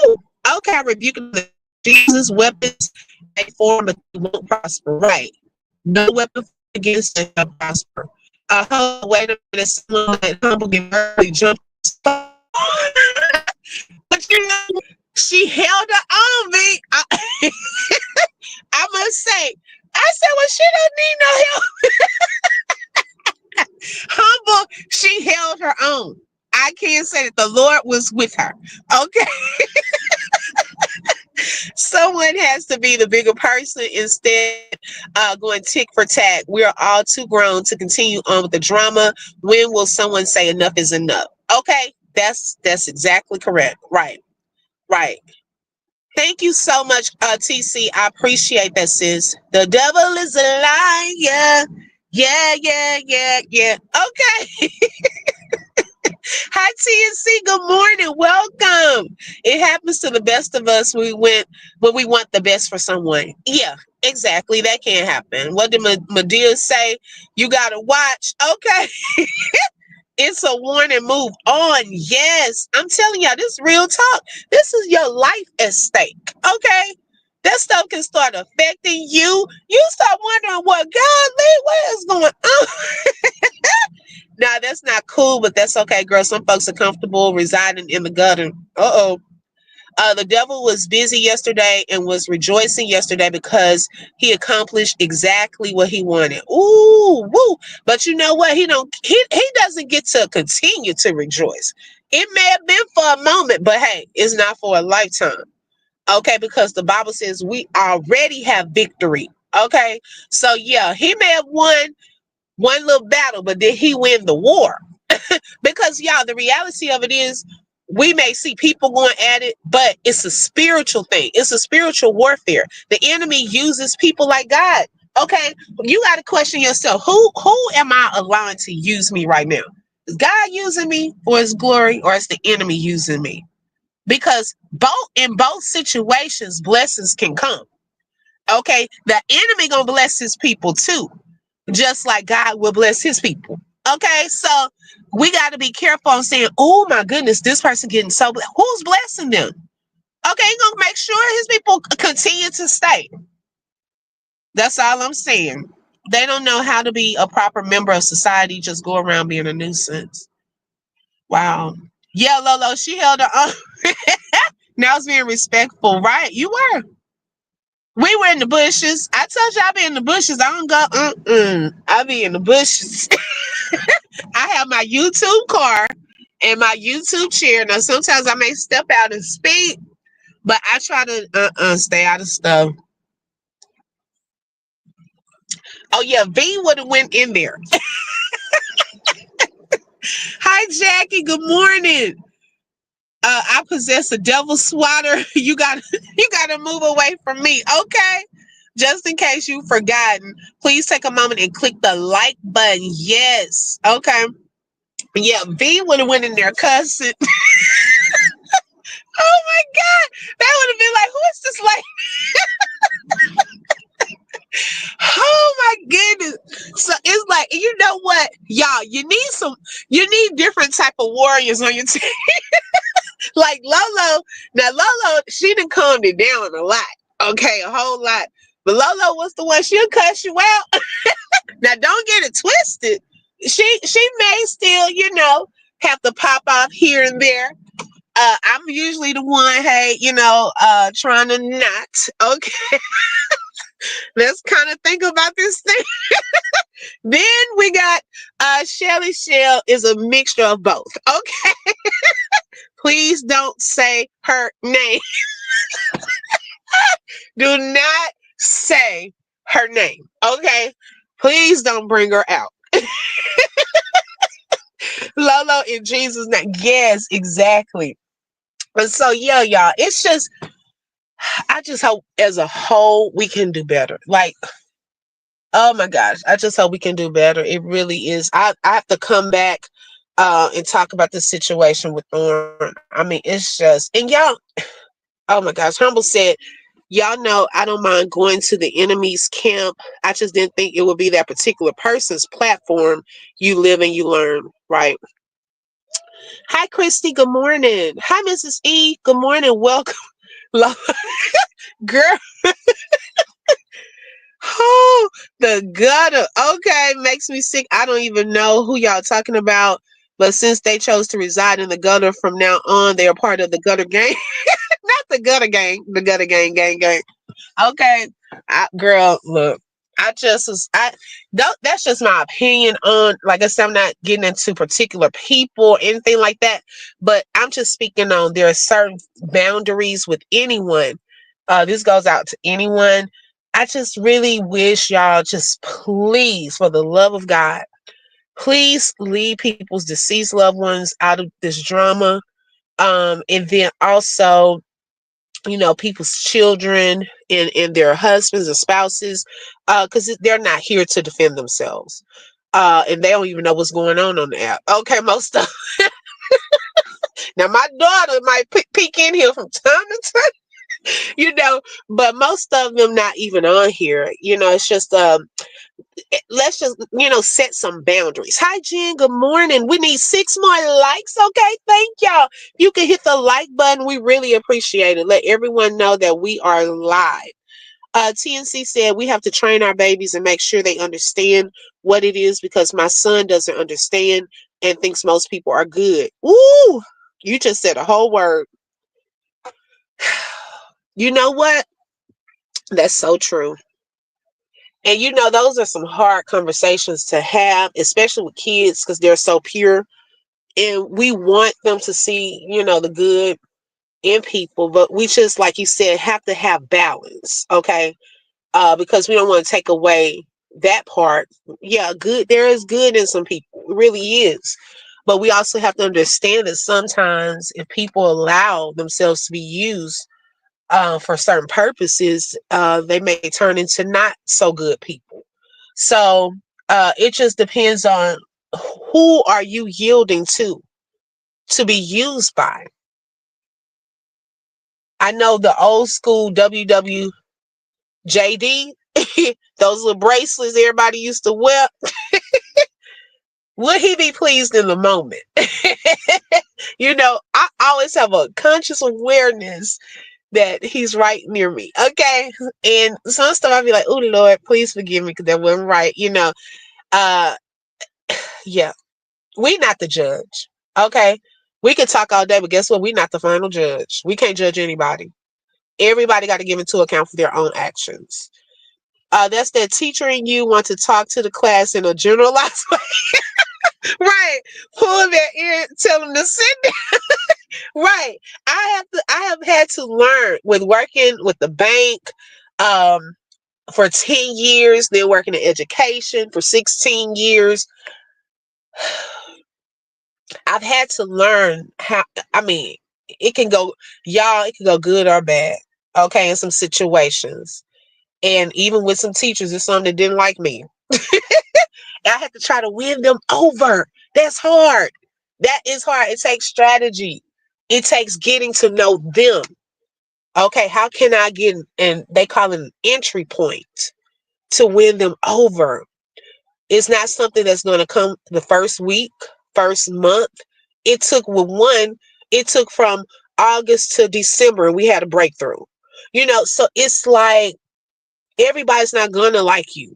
Ooh, okay, I rebuke the Jesus weapons they form, but they won't prosper. Right. No weapon against them shall prosper. Wait a minute, someone that humble get early jump. But you know, she held her own, me. I must say, I said, well, she don't need no help. Humble, she held her own. I can't say that the Lord was with her. Okay. Someone has to be the bigger person instead going tick for tack. We are all too grown to continue on with the drama. When will someone say enough is enough? Okay, that's exactly correct. Right, right. Thank you so much, TC. I appreciate that, sis. The devil is a liar. Yeah, yeah, yeah, yeah. Okay. Hi, TNC. Good morning. Welcome. It happens to the best of us. When we want the best for someone. Yeah, exactly. That can't happen. What did Medea say? You gotta watch. Okay. It's a warning. Move on. Yes, I'm telling y'all, this is real talk. This is your life at stake. Okay. That stuff can start affecting you. You start wondering what is going on. Now that's not cool, but that's okay, girl. Some folks are comfortable residing in the gutter. Uh-oh. The devil was busy yesterday and was rejoicing yesterday because he accomplished exactly what he wanted. Ooh, woo! But you know what? He doesn't get to continue to rejoice. It may have been for a moment, but hey, it's not for a lifetime. Okay, because the Bible says we already have victory. Okay, so yeah, he may have won one little battle, but did he win the war? Because y'all, the reality of it is we may see people going at it, but it's a spiritual thing. It's a spiritual warfare. The enemy uses people like God. Okay, you got to question yourself. Who am I allowing to use me right now? Is God using me for his glory, or is the enemy using me? Because both situations, blessings can come. Okay, the enemy gonna bless his people too, just like God will bless his people. Okay, so we got to be careful on saying, oh my goodness, this person getting so who's blessing them? Okay, he's gonna make sure his people continue to stay. That's all I'm saying. They don't know how to be a proper member of society, just go around being a nuisance. Wow. Yeah, Lolo, she held her own. Now it's being respectful, right? You were. We were in the bushes. I told you I be in the bushes. I don't go. I be in the bushes. I have my YouTube car and my YouTube chair. Now sometimes I may step out and speak, but I try to stay out of stuff. Oh yeah, V would have went in there. Hi Jackie, good morning. I possess a devil swatter. You gotta move away from me, okay? Just in case you've forgotten, please take a moment and click the like button. Yes, okay. Yeah, V would have went in there cussing. Oh my God, that would have been like, who is this like? Oh my goodness. So it's like, you know what, y'all, you need different type of warriors on your team. Like Lolo. Now Lolo, she done calmed it down a lot. Okay, a whole lot. But Lolo was the one, she'll cuss you out. Now don't get it twisted. She may still, have to pop off here and there. I'm usually the one, hey, trying to not. Okay, let's kind of think about this thing. Then we got Shelly Shell is a mixture of both. Okay. Please don't say her name. Do not say her name. Okay. Please don't bring her out. follow in Jesus' name. Yes, exactly. And so yeah, y'all, it's just I just hope as a whole we can do better. Like, oh my gosh, I just hope we can do better. It really is. I have to come back and talk about the situation with Thorn. I mean, it's just, and y'all, oh my gosh, Humble said, y'all know I don't mind going to the enemy's camp. I just didn't think it would be that particular person's platform. You live and you learn, right? Hi, Christy. Good morning. Hi, Mrs. E. Good morning. Welcome. Girl, oh, the gutter. Okay, makes me sick. I don't even know who y'all talking about. But since they chose to reside in the gutter from now on, they are part of the gutter gang. Not the gutter gang, the gutter gang. Okay, girl, look, I just was, that's just my opinion on, like I said, I'm not getting into particular people or anything like that, but I'm just speaking on there are certain boundaries with anyone. This goes out to anyone. I just really wish y'all just please, for the love of God, please leave people's deceased loved ones out of this drama. And then also, people's children and their husbands and spouses, because they're not here to defend themselves. And they don't even know what's going on the app. Okay, most of now my daughter might peek in here from time to time, you know, but most of them not even on here. It's just let's just set some boundaries. Hi Jen, good morning. We need 6 more likes. Okay, thank y'all. You can hit the like button. We really appreciate it. Let everyone know that we are live. TNC said we have to train our babies and make sure they understand what it is, because my son doesn't understand and thinks most people are good. Ooh, you just said a whole word. You know what? That's so true. And those are some hard conversations to have, especially with kids, because they're so pure. And we want them to see, the good in people. But we just, like you said, have to have balance, okay? Because we don't want to take away that part. Yeah, good. There is good in some people. It really is. But we also have to understand that sometimes if people allow themselves to be used for certain purposes, they may turn into not so good people. So it just depends on who are you yielding to be used by. I know the old school WWJD, those little bracelets everybody used to wear. Would he be pleased in the moment? I always have a conscious awareness that he's right near me. Okay. And some stuff I'd be like, oh Lord, please forgive me because that wasn't right. Uh yeah. We not the judge. Okay. We can talk all day, but guess what? We not the final judge. We can't judge anybody. Everybody got to give into account for their own actions. That's that teacher in you want to talk to the class in a generalized way. Right. Pull their ear, tell them to sit down. Right. I have had to learn with working with the bank um for 10 years, then working in education for 16 years. I've had to learn how, I mean, it can go, y'all, it can go good or bad. Okay, in some situations. And even with some teachers, there's some that didn't like me. I had to try to win them over. That's hard. That is hard. It takes strategy. It takes getting to know them. Okay, how can I get, and they call it an entry point to win them over? It's not something that's going to come the first week, first month. It took with one, it took from August to December, we had a breakthrough. So it's like everybody's not going to like you.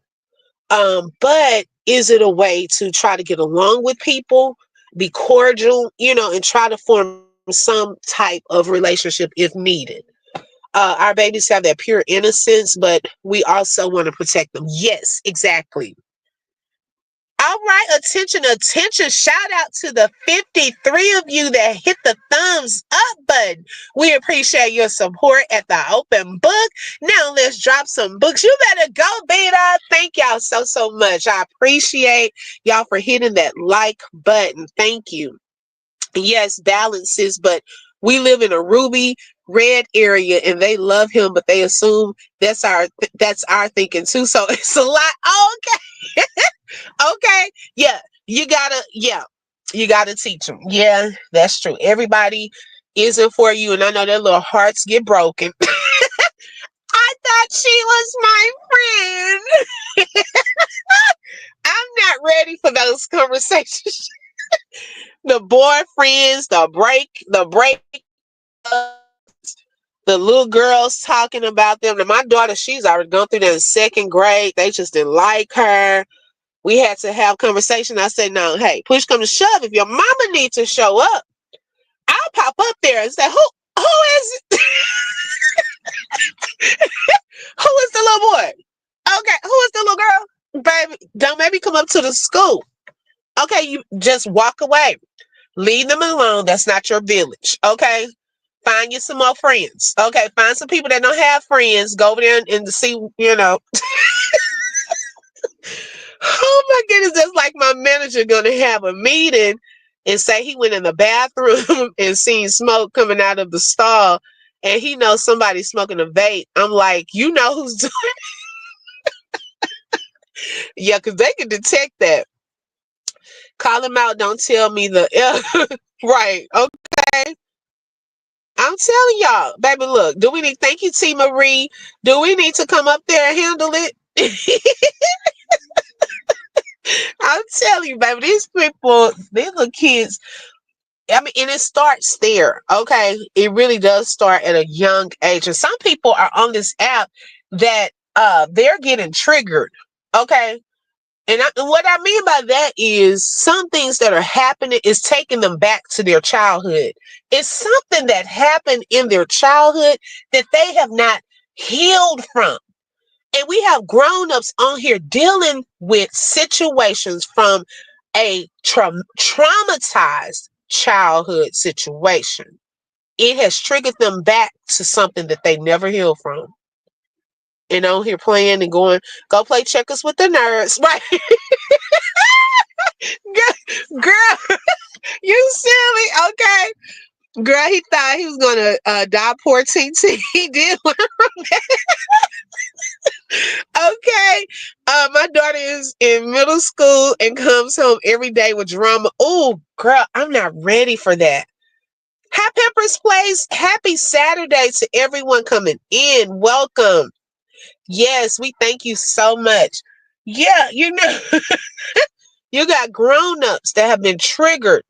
But is it a way to try to get along with people, be cordial, and try to form some type of relationship if needed? Our babies have that pure innocence, but we also want to protect them. Yes, exactly. All right, attention. Shout out to the 53 of you that hit the thumbs up button. We appreciate your support at the open book. Now let's drop some books. You better go, Beta. Thank y'all so much. I appreciate y'all for hitting that like button. Thank you. Yes, balances, but we live in a ruby red area and they love him, but they assume that's our thinking too. So it's a lot. Oh, okay. Okay. Yeah. You gotta teach them. Yeah, that's true. Everybody isn't for you, and I know their little hearts get broken. I thought she was my friend. I'm not ready for those conversations. The boyfriends, the little girls talking about them. Now, my daughter, she's already gone through that in second grade. They just didn't like her. We had to have conversation. I said, no, hey, push come to shove. If your mama needs to show up, I'll pop up there and say, who is it? Who is the little boy? Okay, who is the little girl? Baby, don't maybe come up to the school. Okay, you just walk away. Leave them alone. That's not your village. Okay. Find you some more friends. Okay. Find some people that don't have friends. Go over there and see. Oh my goodness. That's like my manager gonna have a meeting and say he went in the bathroom and seen smoke coming out of the stall and he knows somebody's smoking a vape. I'm like, you know who's doing yeah, because they can detect that. Call him out, don't tell me the right. Okay. I'm telling y'all, baby, look, do we need thank you, T Marie? Do we need to come up there and handle it? I'm telling you, baby, these people, these little kids, I mean, and it starts there, okay? It really does start at a young age. And some people are on this app that they're getting triggered, okay? And what I mean by that is some things that are happening is taking them back to their childhood. It's something that happened in their childhood that they have not healed from. And we have grown-ups on here dealing with situations from a traumatized childhood situation. It has triggered them back to something that they never healed from. And on here playing and going, go play checkers with the nerds, right? Girl, you silly, okay? Girl, he thought he was gonna die poor TT. He did learn from that. Okay. My daughter is in middle school and comes home every day with drama. Oh, girl, I'm not ready for that. Hot Peppers Place, happy Saturday to everyone coming in. Welcome. Yes, we thank you so much. Yeah, you got grown-ups that have been triggered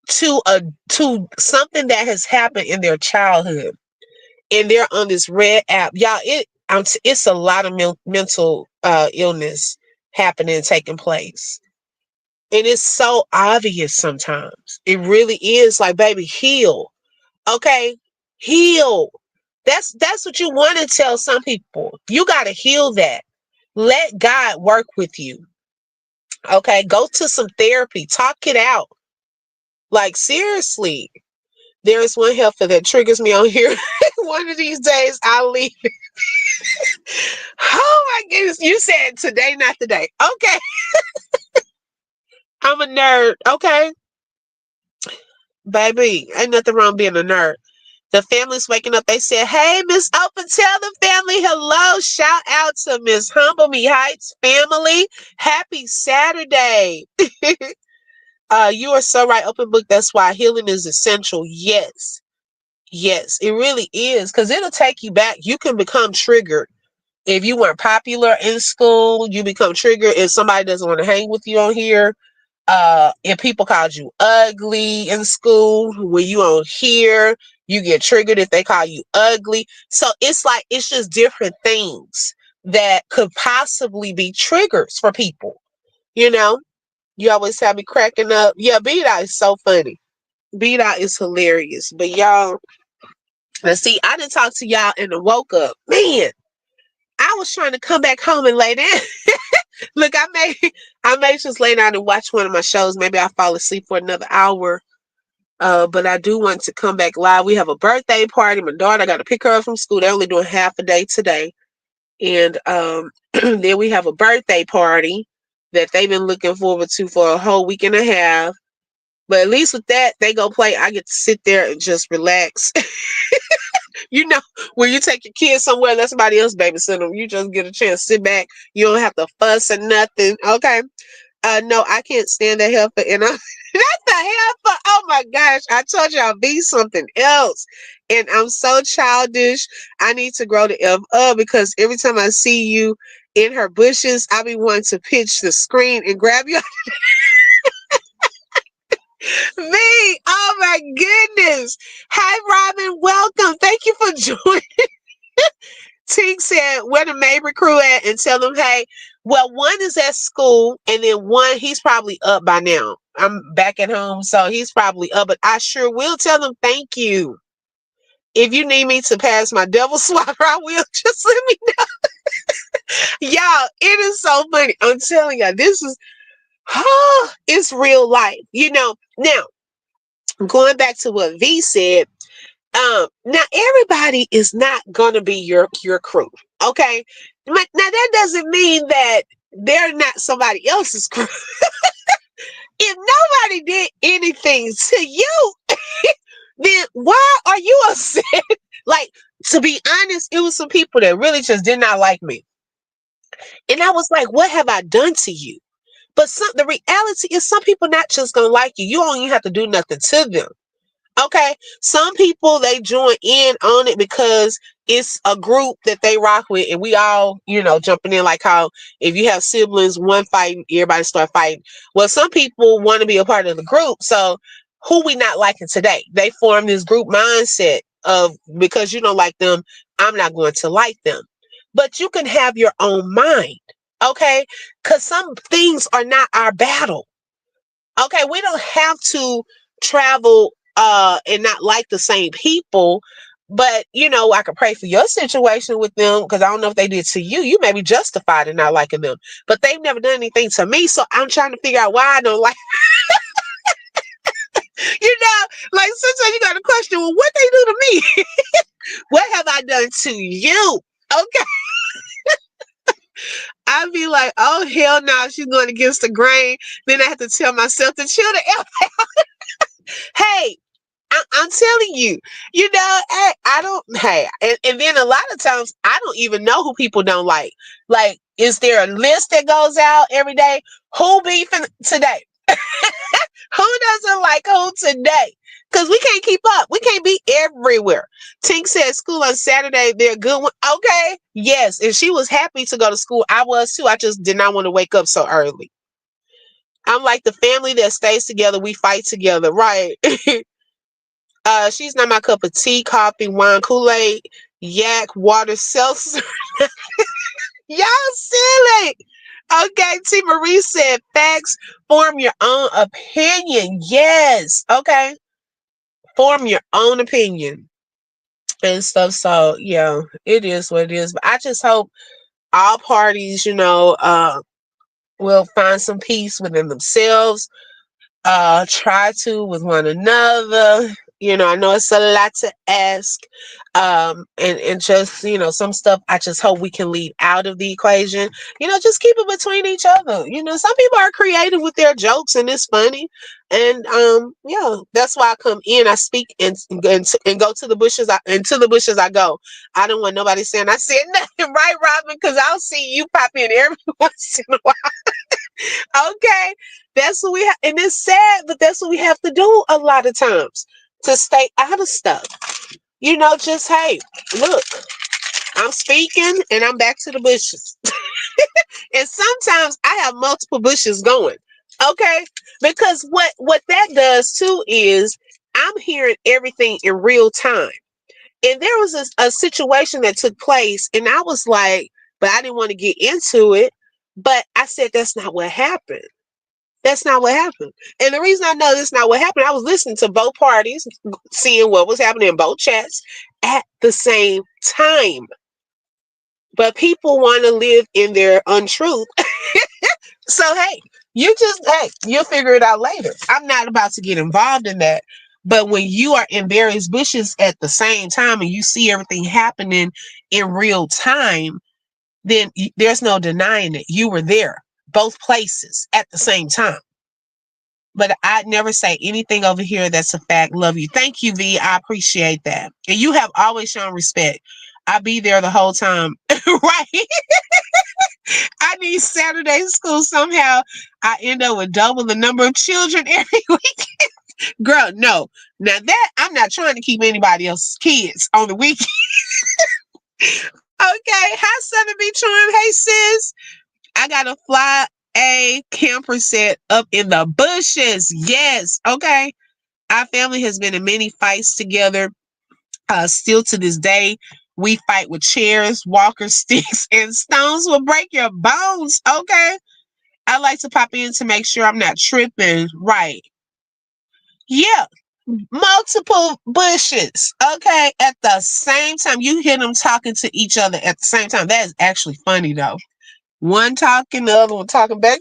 to something that has happened in their childhood, and they're on this red app, y'all. It's a lot of mental illness happening, taking place, and it's so obvious sometimes. It really is. Like, baby, heal, okay, heal. That's what you want to tell some people. You got to heal that. Let God work with you. Okay, go to some therapy, talk it out. Like, seriously. There's one helper that triggers me on here. One of these days I'll leave. Oh my goodness. You said today, not today. Okay. I'm a nerd. Okay. Baby, ain't nothing wrong being a nerd. The family's waking up. They said, hey, Miss Open, tell the family hello. Shout out to Miss Humble Me Heights family. Happy Saturday. You are so right. Open book. That's why healing is essential. Yes. Yes, it really is. Because it'll take you back. You can become triggered. If you weren't popular in school, you become triggered. If somebody doesn't want to hang with you on here, if people called you ugly in school, when you on here, you get triggered if they call you ugly. So it's like, it's just different things that could possibly be triggers for people. You know, you always have me cracking up. Yeah, B Dot is so funny. B Dot is hilarious. But y'all, let's see, I didn't talk to y'all and woke up. Man, I was trying to come back home and lay down. Look, I may just lay down and watch one of my shows. Maybe I'll fall asleep for another hour. But I do want to come back live. We have a birthday party. My daughter, I got to pick her up from school. They're only doing half a day today. And then we have a birthday party that they've been looking forward to for a whole week and a half. But at least with that, they go play. I get to sit there and just relax. You know, when you take your kids somewhere, let somebody else babysit them. You just get a chance to sit back. You don't have to fuss or nothing. Okay. No, I can't stand the heifer. And I, not the heifer. Oh my gosh. I told you I'll be something else. And I'm so childish. I need to grow the F up because every time I see you in her bushes, I be wanting to pitch the screen and grab you. Me. Oh my goodness. Hi, Robin. Welcome. Thank you for joining. Tink said, where the Mabry crew at? And tell them, hey, well, one is at school, and then one, he's probably up by now. I'm back at home, so he's probably up, but I sure will tell them thank you. If you need me to pass my devil slaughter, I will. Just let me know. Y'all, it is so funny. I'm telling y'all, this is, it's real life. You know, now, going back to what V said, now everybody is not gonna be your crew, okay? Now that doesn't mean that they're not somebody else's crew. If nobody did anything to you, then why are you upset? Like, to be honest, it was some people that really just did not like me, and I was like, "What have I done to you?" But the reality is, some people not just gonna like you. You don't even have to do nothing to them. Okay, some people they join in on it because it's a group that they rock with, and we all, jumping in like how if you have siblings, one fighting, everybody start fighting. Well, some people want to be a part of the group, so who we not liking today? They form this group mindset of because you don't like them, I'm not going to like them. But you can have your own mind, okay? Because some things are not our battle. Okay, we don't have to travel and not like the same people, but I could pray for your situation with them because I don't know if they did to you. You may be justified in not liking them, but they've never done anything to me, so I'm trying to figure out why I don't like. Like sometimes you got to question, well, what they do to me? What have I done to you? Okay, I'd be like, oh hell no, she's going against the grain. Then I have to tell myself to chill the hell. Hey, I'm telling you, hey, I don't, hey, and then a lot of times I don't even know who people don't like. Like, is there a list that goes out every day? Who beefing today? Who doesn't like who today? Because we can't keep up. We can't be everywhere. Tink said school on Saturday, they're a good one. Okay. Yes. And she was happy to go to school. I was too. I just did not want to wake up so early. I'm like the family that stays together. We fight together. Right. She's not my cup of tea, coffee, wine, Kool-Aid, yak, water, seltzer. Y'all silly. Okay, T. Marie said facts. Form your own opinion. Yes. Okay. Form your own opinion and stuff. So yeah, it is what it is. But I just hope all parties, will find some peace within themselves, try to with one another. I know it's a lot to ask. And just, some stuff I just hope we can leave out of the equation. Just keep it between each other. Some people are creative with their jokes and it's funny. And yeah, that's why I come in, I speak and go to the bushes. To the bushes I go. I don't want nobody saying I said nothing, right, Robin? Because I'll see you pop in every once in a while. Okay, that's what we have, and it's sad, but that's what we have to do a lot of times to stay out of stuff. Just hey, look, I'm speaking, and I'm back to the bushes, and sometimes I have multiple bushes going. Okay, because what that does too is I'm hearing everything in real time, and there was a situation that took place, and I was like, but I didn't want to get into it, but I said that's not what happened. That's not what happened. And the reason I know that's not what happened, I was listening to both parties, seeing what was happening in both chats at the same time. But people want to live in their untruth. So, hey, you'll figure it out later. I'm not about to get involved in that. But when you are in various bushes at the same time and you see everything happening in real time, then there's no denying it. You were there, both places at the same time. but I never say anything over here that's a fact. Love you. Thank you, V. I appreciate that. And you have always shown respect. I be there the whole time. Right? I need Saturday school somehow. I end up with double the number of children every week. Girl, no. Now that I'm not trying to keep anybody else's kids on the weekend. Okay. Hi, Southern Beach Charm. Hey, sis. I got a fly a camper set up in the bushes. Yes. Okay. Our family has been in many fights together. Still to this day, we fight with chairs, walker sticks, and stones will break your bones. Okay. I like to pop in to make sure I'm not tripping. Right. Yeah. Multiple bushes. Okay. At the same time, you hear them talking to each other at the same time. That is actually funny though. One talking, the other one talking back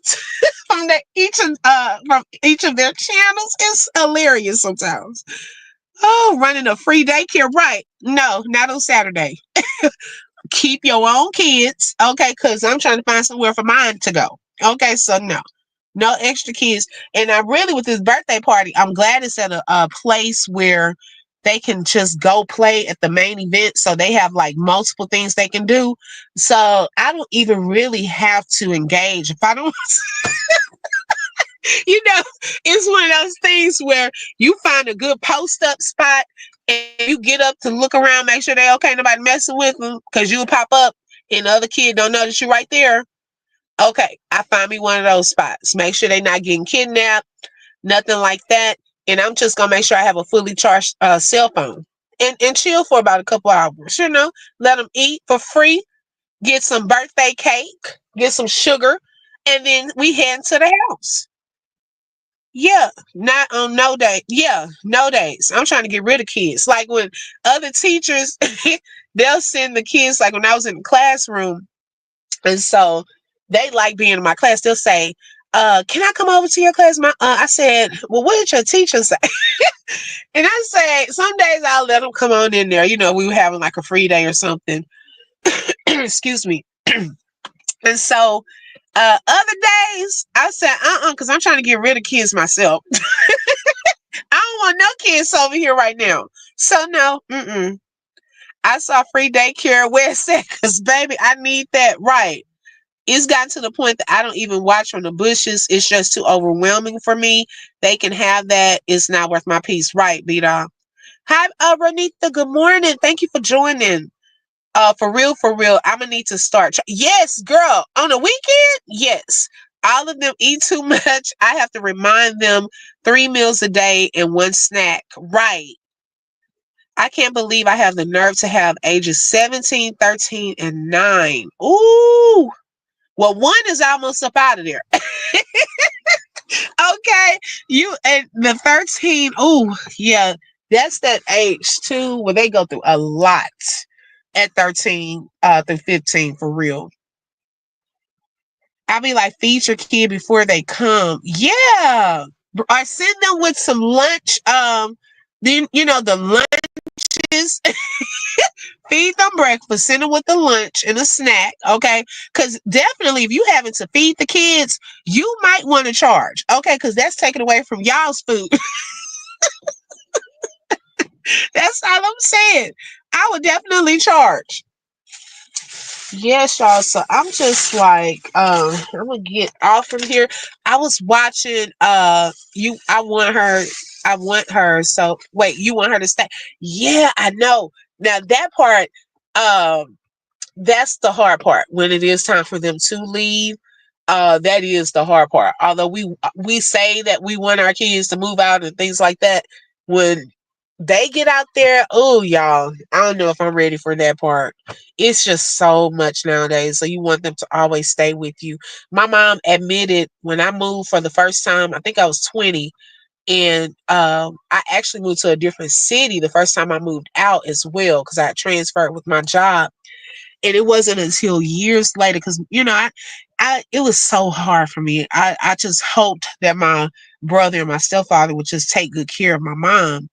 from from each of their channels. It's hilarious sometimes. Oh, running a free daycare, right? No, not on Saturday. Keep your own kids, okay? Because I'm trying to find somewhere for mine to go. Okay, so no, no extra kids. And I really, with this birthday party, I'm glad it's at a place where they can just go play at the main event. So they have like multiple things they can do. So I don't even really have to engage. If I don't, it's one of those things where you find a good post up spot and you get up to look around, make sure they okay, nobody messing with them, because you'll pop up and the other kid don't notice you right there. Okay, I find me one of those spots. Make sure they're not getting kidnapped, nothing like that. And I'm just gonna make sure I have a fully charged cell phone and chill for about a couple hours. Let them eat for free, get some birthday cake, get some sugar, and then we head to the house. Yeah, not on no day. Yeah, no days. I'm trying to get rid of kids. Like when other teachers, they'll send the kids. Like when I was in the classroom, and so they like being in my class. They'll say, "Can I come over to your class?" I said, "Well, what did your teacher say?" And I say, some days I'll let them come on in there. We were having like a free day or something. Excuse me. And so other days I said, because I'm trying to get rid of kids myself. I don't want no kids over here right now. So no, I saw free daycare. Where's that? Because baby, I need that. Right. It's gotten to the point that I don't even watch from the bushes. It's just too overwhelming for me. They can have that. It's not worth my peace. Right, Beta. Hi, Renita. Good morning. Thank you for joining. For real, for real. I'm gonna need to start. Yes, girl. On the weekend, yes. All of them eat too much. I have to remind them 3 meals a day and one snack. Right. I can't believe I have the nerve to have ages 17, 13, and 9. Ooh. Well, one is almost up out of there. Okay. You and the 13. Ooh, yeah. That's that age too where they go through a lot at 13 through 15 for real. I be like, feed your kid before they come. Yeah. Or send them with some lunch. Then the lunches. Feed them breakfast, send them with the lunch and a snack, okay? Because definitely, if you having to feed the kids, you might want to charge, okay? Because that's taken away from y'all's food. That's all I'm saying. I would definitely charge. Yes, y'all. So I'm just like, I'm gonna get off from here. I was watching you I want her. So wait, you want her to stay? Yeah, I know. Now that part, um, that's the hard part when it is time for them to leave. That is the hard part. Although we say that we want our kids to move out and things like that, when they get out there, oh y'all, I don't know if I'm ready for that part. It's just so much nowadays. So you want them to always stay with you. My mom admitted when I moved for the first time, I think I was 20, and I actually moved to a different city the first time I moved out as well because I had transferred with my job. And it wasn't until years later because it was so hard for me. I just hoped that my brother and my stepfather would just take good care of my mom.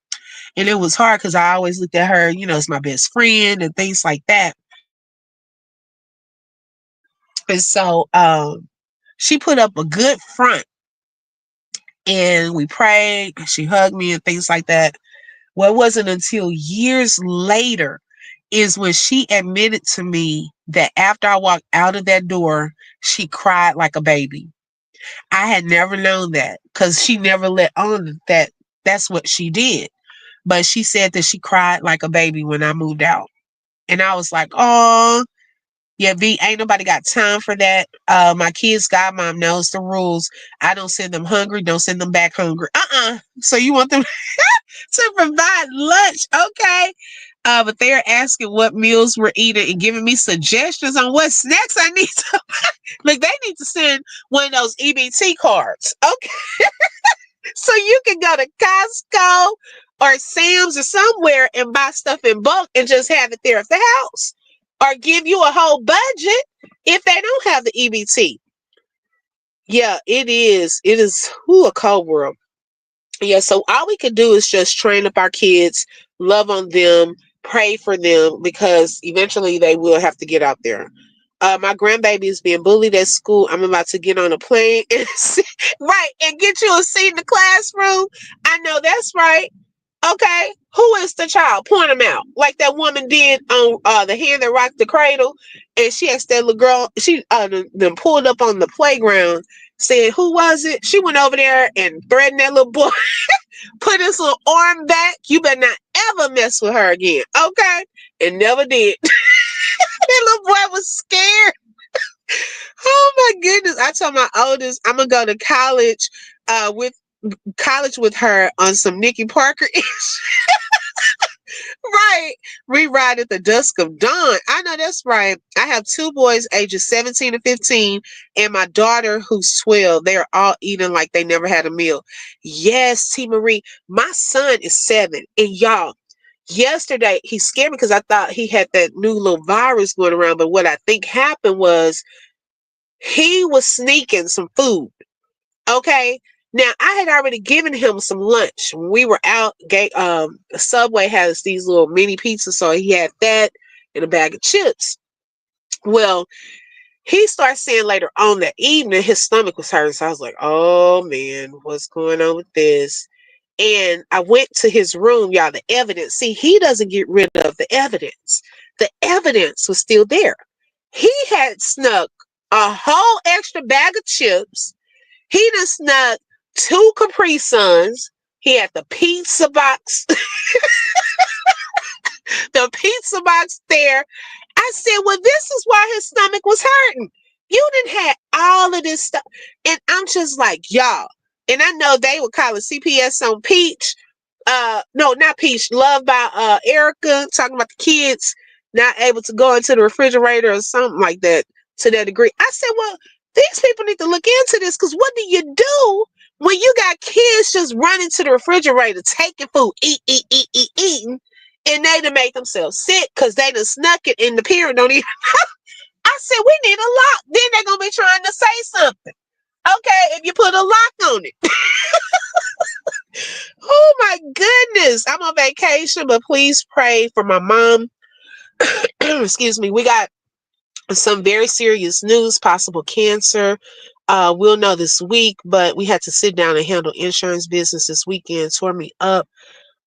And it was hard because I always looked at her, as my best friend and things like that. And so she put up a good front and we prayed. She hugged me and things like that. Well, it wasn't until years later is when she admitted to me that after I walked out of that door, she cried like a baby. I had never known that because she never let on that that's what she did. But she said that she cried like a baby when I moved out. And I was like, oh, yeah, V, ain't nobody got time for that. My kids' godmom knows the rules. I don't send them hungry, don't send them back hungry. So you want them to provide lunch, okay? But they're asking what meals we're eating and giving me suggestions on what snacks I need to. Like, they need to send one of those EBT cards, okay? So you can go to Costco or Sam's or somewhere and buy stuff in bulk and just have it there at the house, or give you a whole budget if they don't have the EBT. Yeah, it is. It is a cold world. Yeah, so all we could do is just train up our kids, love on them, pray for them, because eventually they will have to get out there. My grandbaby is being bullied at school. I'm about to get on a plane and right, and get you a seat in the classroom. I know that's right. Okay, who is the child? Point them out, like that woman did on the Hand That Rocked the Cradle, and she asked that little girl. She then pulled up on the playground, said, "Who was it?" She went over there and threatened that little boy, put his little arm back. You better not ever mess with her again, okay? And never did. That little boy was scared. Oh my goodness! I told my oldest I'm gonna go to college with her on some Nikki Parker. Right. Rewrite at the dusk of dawn. I know that's right. I have two boys ages 17 and 15, and my daughter who's 12. They're all eating like they never had a meal. Yes, T. Marie. My son is 7. And y'all, yesterday he scared me because I thought he had that new little virus going around. But what I think happened was he was sneaking some food. Okay. Now I had already given him some lunch. When we were out, Subway has these little mini pizzas, so he had that and a bag of chips. Well, he started saying later on that evening his stomach was hurting. So I was like, oh man, what's going on with this? And I went to his room, y'all, the evidence. See, he doesn't get rid of the evidence. The evidence was still there. He had snuck a whole extra bag of chips. He done snuck 2 Capri Suns. He had the pizza box, the pizza box there. I said, well, this is why his stomach was hurting. You didn't have all of this stuff. And I'm just like, y'all. And I know they would call it CPS on Peach. No, not Peach. Love by Erica, talking about the kids not able to go into the refrigerator or something like that to that degree. I said, well, these people need to look into this, because what do you do when you got kids just running to the refrigerator, taking food, eating, and they done make themselves sick because they done snuck it and the parent don't even. I said, we need a lock. Then they're going to be trying to say something. Okay, if you put a lock on it. Oh my goodness. I'm on vacation, but please pray for my mom. Excuse me. We got some very serious news, possible cancer. We'll know this week, but we had to sit down and handle insurance business this weekend. Tore me up.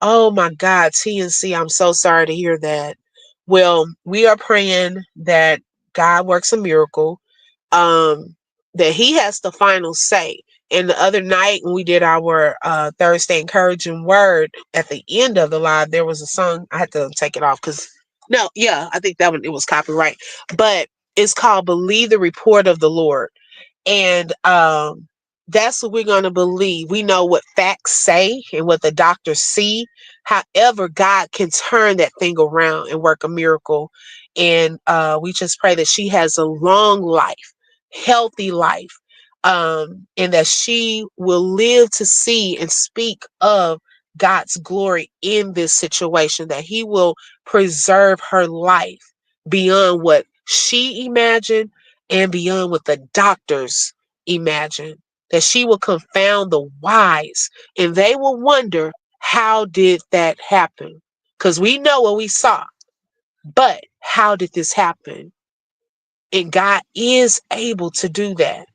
Oh my God, TNC, I'm so sorry to hear that. Well, we are praying that God works a miracle, that He has the final say. And the other night when we did our Thursday encouraging word at the end of the live, there was a song. I had to take it off because no, yeah, I think that one, it was copyright, but it's called "Believe the Report of the Lord." And that's what we're going to believe. We know what facts say and what the doctors see. However, God can turn that thing around and work a miracle. And we just pray that she has a long life, healthy life, and that she will live to see and speak of God's glory in this situation, that He will preserve her life beyond what she imagined and beyond what the doctors imagine, that she will confound the wise and they will wonder, how did that happen? Because we know what we saw, but how did this happen? And God is able to do that.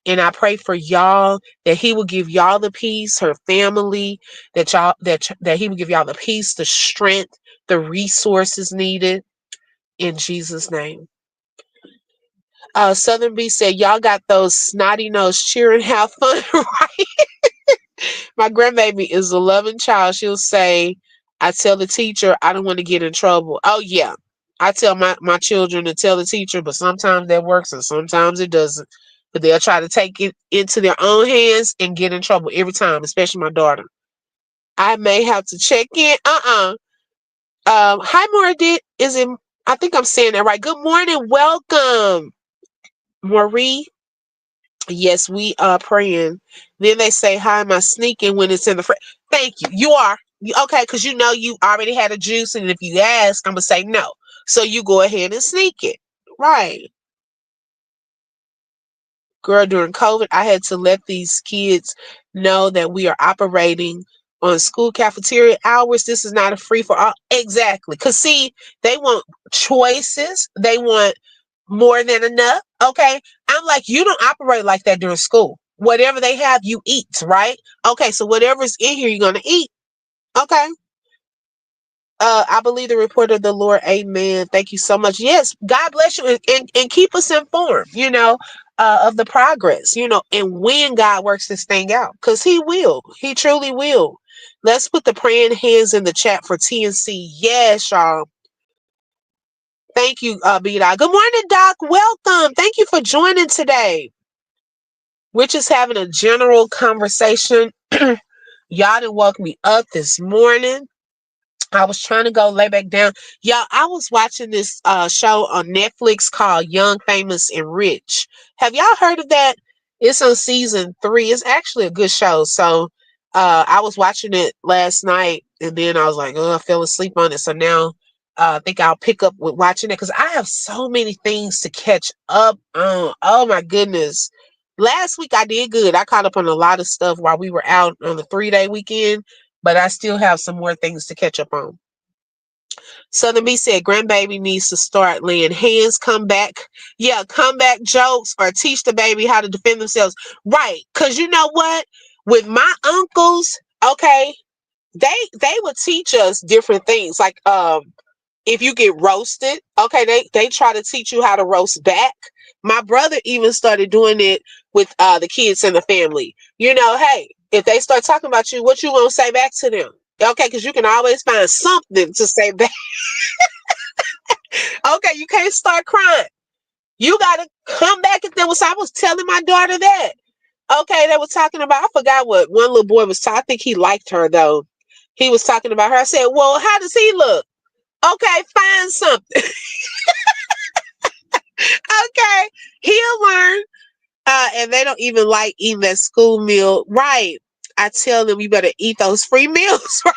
And I pray for y'all that he will give y'all the peace, her family, that he will give y'all the peace, the strength, the resources needed in Jesus' name. Southern B said, y'all got those snotty nose cheering, have fun, right? My grandbaby is a loving child. She'll say, I tell the teacher I don't want to get in trouble. Oh, yeah. I tell my children to tell the teacher, but sometimes that works and sometimes it doesn't. But they'll try to take it into their own hands and get in trouble every time, especially my daughter. I may have to check in. Hi, Maudit. I think I'm saying that right. Good morning. Welcome, Marie. Yes, we are praying. Then they say, "How am I sneaking when it's in the fridge?" Thank you. You are okay because you know you already had a juice, and if you ask, I'm gonna say no. So you go ahead and sneak it, right? Girl, during COVID, I had to let these kids know that we are operating on school cafeteria hours. This is not a free for all. Exactly. Because, see, they want choices, they want more than enough. Okay. I'm like, you don't operate like that during school. Whatever they have, you eat, right? Okay. So, whatever's in here, you're going to eat. Okay. I believe the report of the Lord. Amen. Thank you so much. Yes, God bless you and keep us informed, of the progress, and when God works this thing out. Because He will. He truly will. Let's put the praying hands in the chat for TNC. Yes, y'all. Thank you, B-Dot. Good morning, Doc. Welcome. Thank you for joining today. We're just having a general conversation. Y'all done woke me up this morning. I was trying to go lay back down. Y'all, I was watching this show on Netflix called Young, Famous, and Rich. Have y'all heard of that? It's on season 3. It's actually a good show. So I was watching it last night and then I was like, oh, I fell asleep on it. So now I think I'll pick up with watching it because I have so many things to catch up on. Oh my goodness. Last week I did good. I caught up on a lot of stuff while we were out on the 3-day weekend, but I still have some more things to catch up on. Southern B said, grandbaby needs to start laying hands, come back. Yeah, comeback jokes or teach the baby how to defend themselves. Right. Because you know what? With my uncles, okay, they would teach us different things. Like if you get roasted, okay, they try to teach you how to roast back. My brother even started doing it with the kids in the family. Hey, if they start talking about you, what you gonna say back to them? Okay, because you can always find something to say back. Okay, you can't start crying. You gotta come back at them. So I was telling my daughter that. Okay, they were talking about, I forgot what one little boy was talking. I think he liked her though. He was talking about her. I said, well, how does he look? Okay, find something. Okay, he'll learn. And they don't even like eating that school meal. Right. I tell them you better eat those free meals. Right?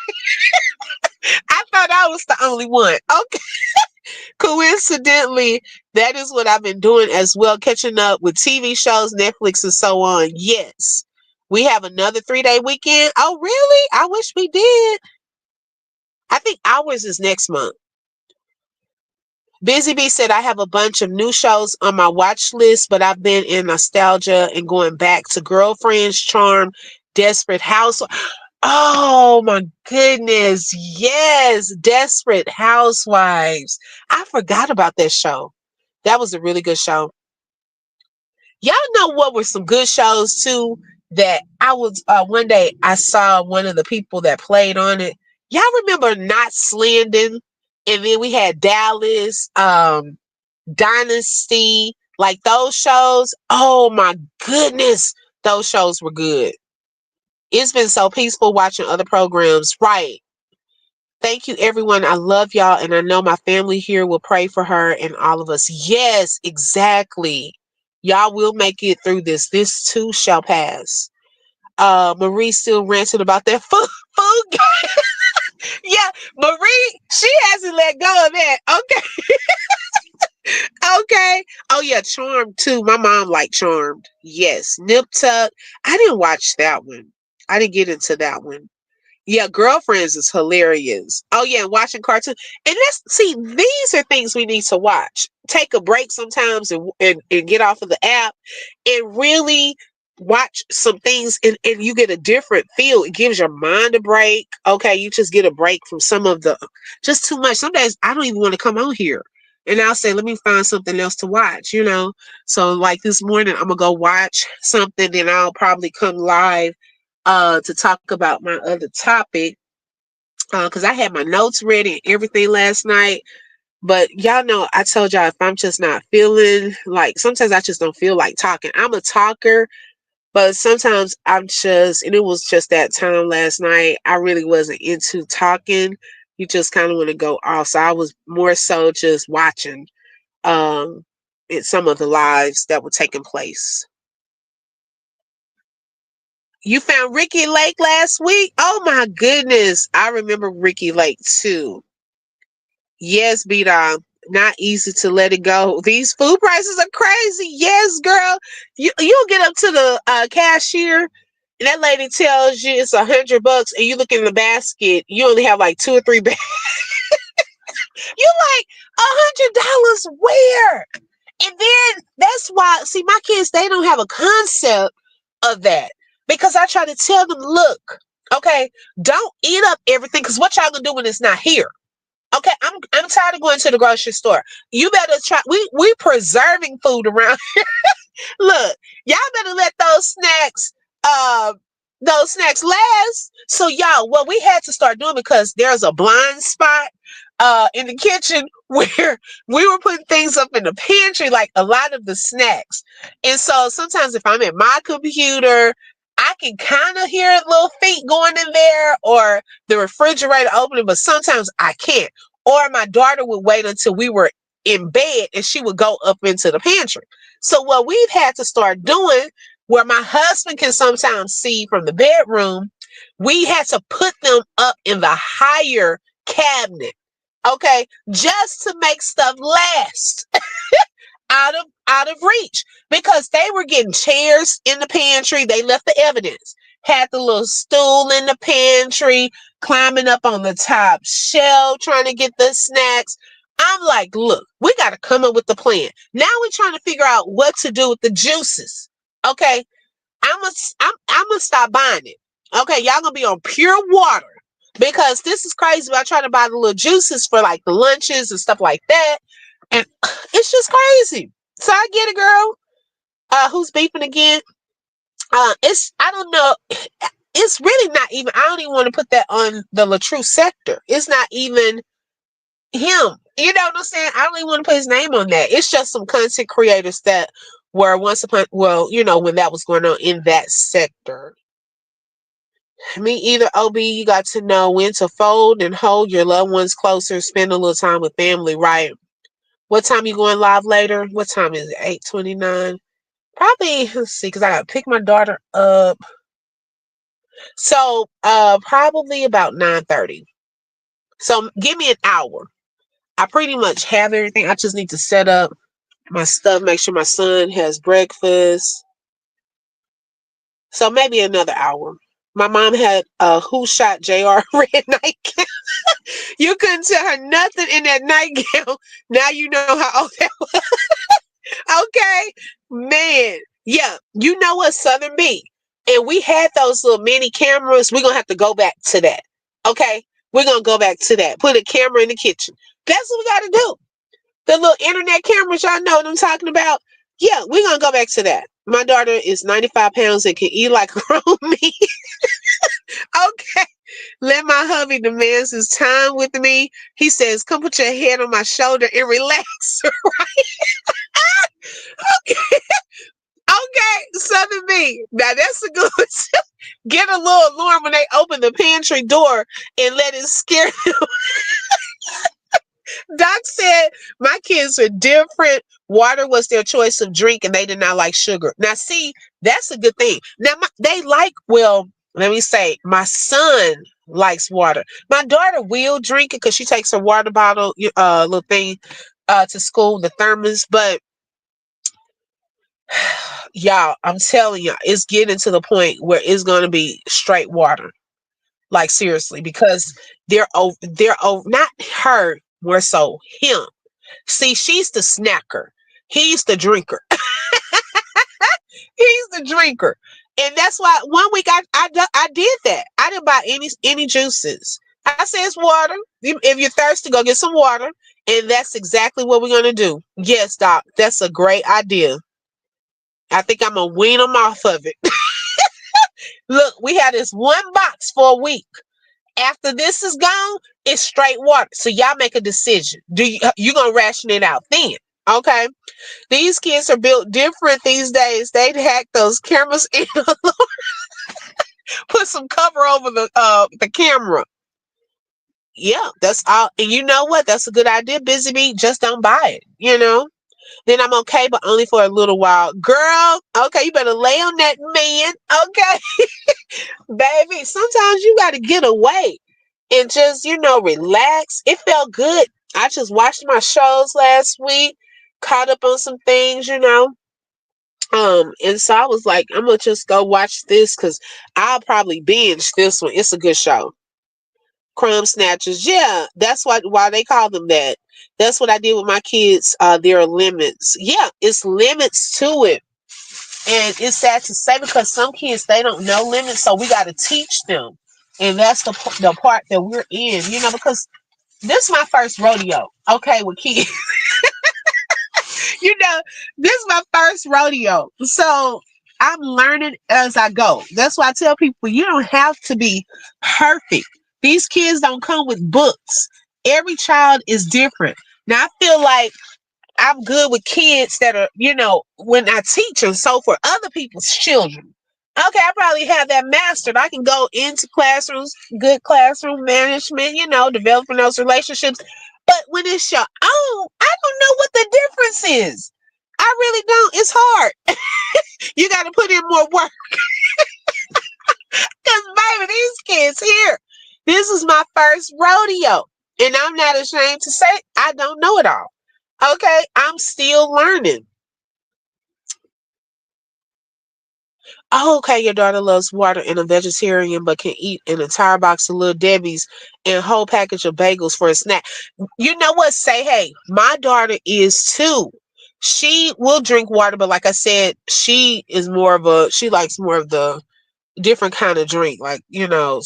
I thought I was the only one. Okay. Coincidentally, that is what I've been doing as well, catching up with TV shows, Netflix, and so on. Yes. We have another 3-day weekend. Oh, really? I wish we did. I think ours is next month. Busy Bee said, I have a bunch of new shows on my watch list, but I've been in nostalgia and going back to Girlfriends, Charm, Desperate Housewives. Oh my goodness. Yes. Desperate Housewives. I forgot about that show. That was a really good show. Y'all know what were some good shows too that I was one day I saw one of the people that played on it. Y'all remember Not Slendon? And then we had Dallas, Dynasty, like those shows. Oh my goodness, those shows were good. It's been so peaceful watching other programs. Right. Thank you, everyone. I love y'all, and I know my family here will pray for her and all of us. Yes, exactly. Y'all will make it through this. This too shall pass. Marie still ranting about that food. Yeah, Marie, she hasn't let go of that. Okay. Okay. Oh yeah, Charmed too. My mom liked Charmed. Yes. Nip Tuck. I didn't watch that one. I didn't get into that one. Yeah, Girlfriends is hilarious. Oh yeah, watching cartoons. And let's see, these are things we need to watch. Take a break sometimes and get off of the app and really watch some things, and you get a different feel. It gives your mind a break. Okay, you just get a break from some of the just too much. Some days I don't even want to come on here. And I'll say, let me find something else to watch. So like this morning I'm gonna go watch something, then I'll probably come live to talk about my other topic because I had my notes ready and everything last night. But y'all know, I told y'all if I'm just not feeling like, sometimes I just don't feel like talking. I'm a talker, but sometimes and it was just that time last night. I really wasn't into talking. You just kind of want to go off. So I was more so just watching um, some of the lives that were taking place. You found Ricky Lake last week? Oh my goodness. I remember Ricky Lake too. Yes, beat on. Not easy to let it go. These food prices are crazy. Yes, girl. You'll get up to the cashier and that lady tells you it's $100 and you look in the basket, you only have like two or three bags. You like $100 where? And then that's why, see, my kids, they don't have a concept of that because I try to tell them, look, okay, don't eat up everything because what y'all gonna do when it's not here? Okay, I'm tired of going to the grocery store. You better try. We preserving food around. Look, y'all better let uh, those snacks last. So y'all, what we had to start doing because there's a blind spot in the kitchen where we were putting things up in the pantry, like a lot of the snacks. And so sometimes if I'm at my computer, I can kind of hear little feet going in there or the refrigerator opening, but sometimes I can't. Or my daughter would wait until we were in bed and she would go up into the pantry. So what we've had to start doing, where my husband can sometimes see from the bedroom, we had to put them up in the higher cabinet, okay, just to make stuff last out of reach because they were getting chairs in the pantry. They left the evidence. Had the little stool in the pantry, climbing up on the top shelf, trying to get the snacks. I'm like, look, we got to come up with the plan. Now we're trying to figure out what to do with the juices. Okay, I'm gonna stop buying it. Okay, y'all gonna be on pure water because this is crazy. I try to buy the little juices for like the lunches and stuff like that, and it's just crazy. So I get it, girl. Who's beeping again? It's I don't know. It's really not even. I don't even want to put that on the Latrue sector. It's not even him. You know what I'm saying? I don't even want to put his name on that. It's just some content creators that were once upon. Well, when that was going on in that sector. Me either, OB, you got to know when to fold and hold your loved ones closer, spend a little time with family, right? What time you going live later? What time is it? 8:29. Probably, let's see, because I gotta pick my daughter up. So probably about 9:30. So give me an hour. I pretty much have everything. I just need to set up my stuff, make sure my son has breakfast. So maybe another hour. My mom had who shot JR red nightgown. You couldn't tell her nothing in that nightgown. Now you know how old that was. Okay, man. Yeah, you know what Southern be. And we had those little mini cameras. We're gonna have to go back to that. Okay, we're gonna go back to that. Put a camera in the kitchen. That's what we gotta do. The little internet cameras, y'all know what I'm talking about. Yeah, we're gonna go back to that. My daughter is 95 pounds and can eat like a grown me. Okay. Let my hubby demands his time with me. He says, come put your head on my shoulder and relax. Okay. Okay. Southern me. Now that's a good one. Get a little alarm when they open the pantry door and let it scare them. Doc said my kids are different. Water was their choice of drink and they did not like sugar. Now, see, that's a good thing. Now, they like, well, let me say, my son likes water. My daughter will drink it because she takes her water bottle, little thing, to school, the thermos. But y'all, I'm telling you, it's getting to the point where it's going to be straight water. Like seriously, because they're not her, more so him. See, she's the snacker. He's the drinker. He's the drinker. And that's why one week I did that. I didn't buy any juices. I said it's water. If you're thirsty, go get some water. And that's exactly what we're gonna do. Yes, Doc, that's a great idea. I think I'm gonna wean them off of it. Look, we had this one box for a week. After this is gone, it's straight water. So y'all make a decision. Do you gonna ration it out then? Okay. These kids are built different these days. They'd hack those cameras in, put some cover over the camera. Yeah, that's all. And you know what? That's a good idea, Busy Bee. Just don't buy it. Then I'm okay, but only for a little while. Girl, okay, you better lay on that man. Okay, baby. Sometimes you got to get away and just, relax. It felt good. I just watched my shows last week, caught up on some things. And so I was like, I'm gonna just go watch this because I'll probably binge this one. It's a good show. Crumb Snatchers. Yeah, that's why they call them that. That's what I did with my kids. There are limits. Yeah, it's limits to it. And it's sad to say because some kids they don't know limits, so we gotta teach them. And that's the part that we're in, because this is my first rodeo, okay, with kids. you know, this is my first rodeo. So I'm learning as I go. That's why I tell people you don't have to be perfect. These kids don't come with books. Every child is different. Now I feel like I'm good with kids that are, when I teach them. So for other people's children, okay, I probably have that mastered. I can go into classrooms, good classroom management, developing those relationships. But when it's your own, I don't know what the difference is. I really don't. It's hard. You got to put in more work. Because, baby, these kids here, this is my first rodeo. And I'm not ashamed to say I don't know it all. Okay, I'm still learning. Oh, okay, your daughter loves water and a vegetarian, but can eat an entire box of Little Debbie's and a whole package of bagels for a snack. You know what? Say, hey, my daughter is too. She will drink water, but like I said, she likes more of the different kind of drink. Like, now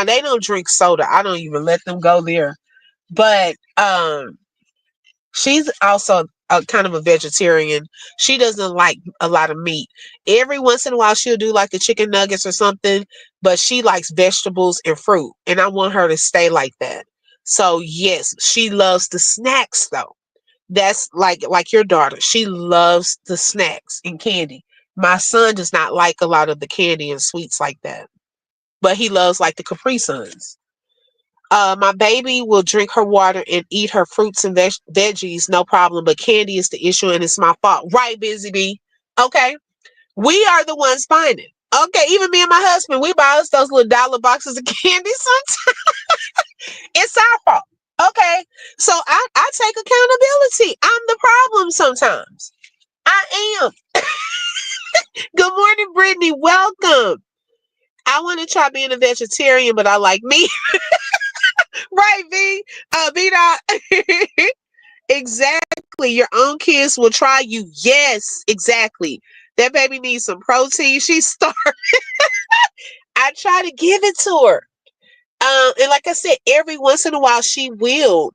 they don't drink soda. I don't even let them go there. But she's also a kind of a vegetarian. She doesn't like a lot of meat. Every once in a while, she'll do like the chicken nuggets or something, but she likes vegetables and fruit. And I want her to stay like that. So yes, she loves the snacks though. That's like your daughter. She loves the snacks and candy. My son does not like a lot of the candy and sweets like that, but he loves like the Capri Suns. My baby will drink her water and eat her fruits and veggies, no problem. But candy is the issue, and it's my fault, right, Busy Bee? Okay, we are the ones buying it. Okay, even me and my husband, we buy us those little dollar boxes of candy. Sometimes it's our fault. Okay, so I take accountability. I'm the problem sometimes. I am. Good morning, Brittany. Welcome. I want to try being a vegetarian, but I like meat. Right, V. V dot. Exactly. Your own kids will try you. Yes, exactly. That baby needs some protein. She's starving. I try to give it to her. And like I said, every once in a while she will.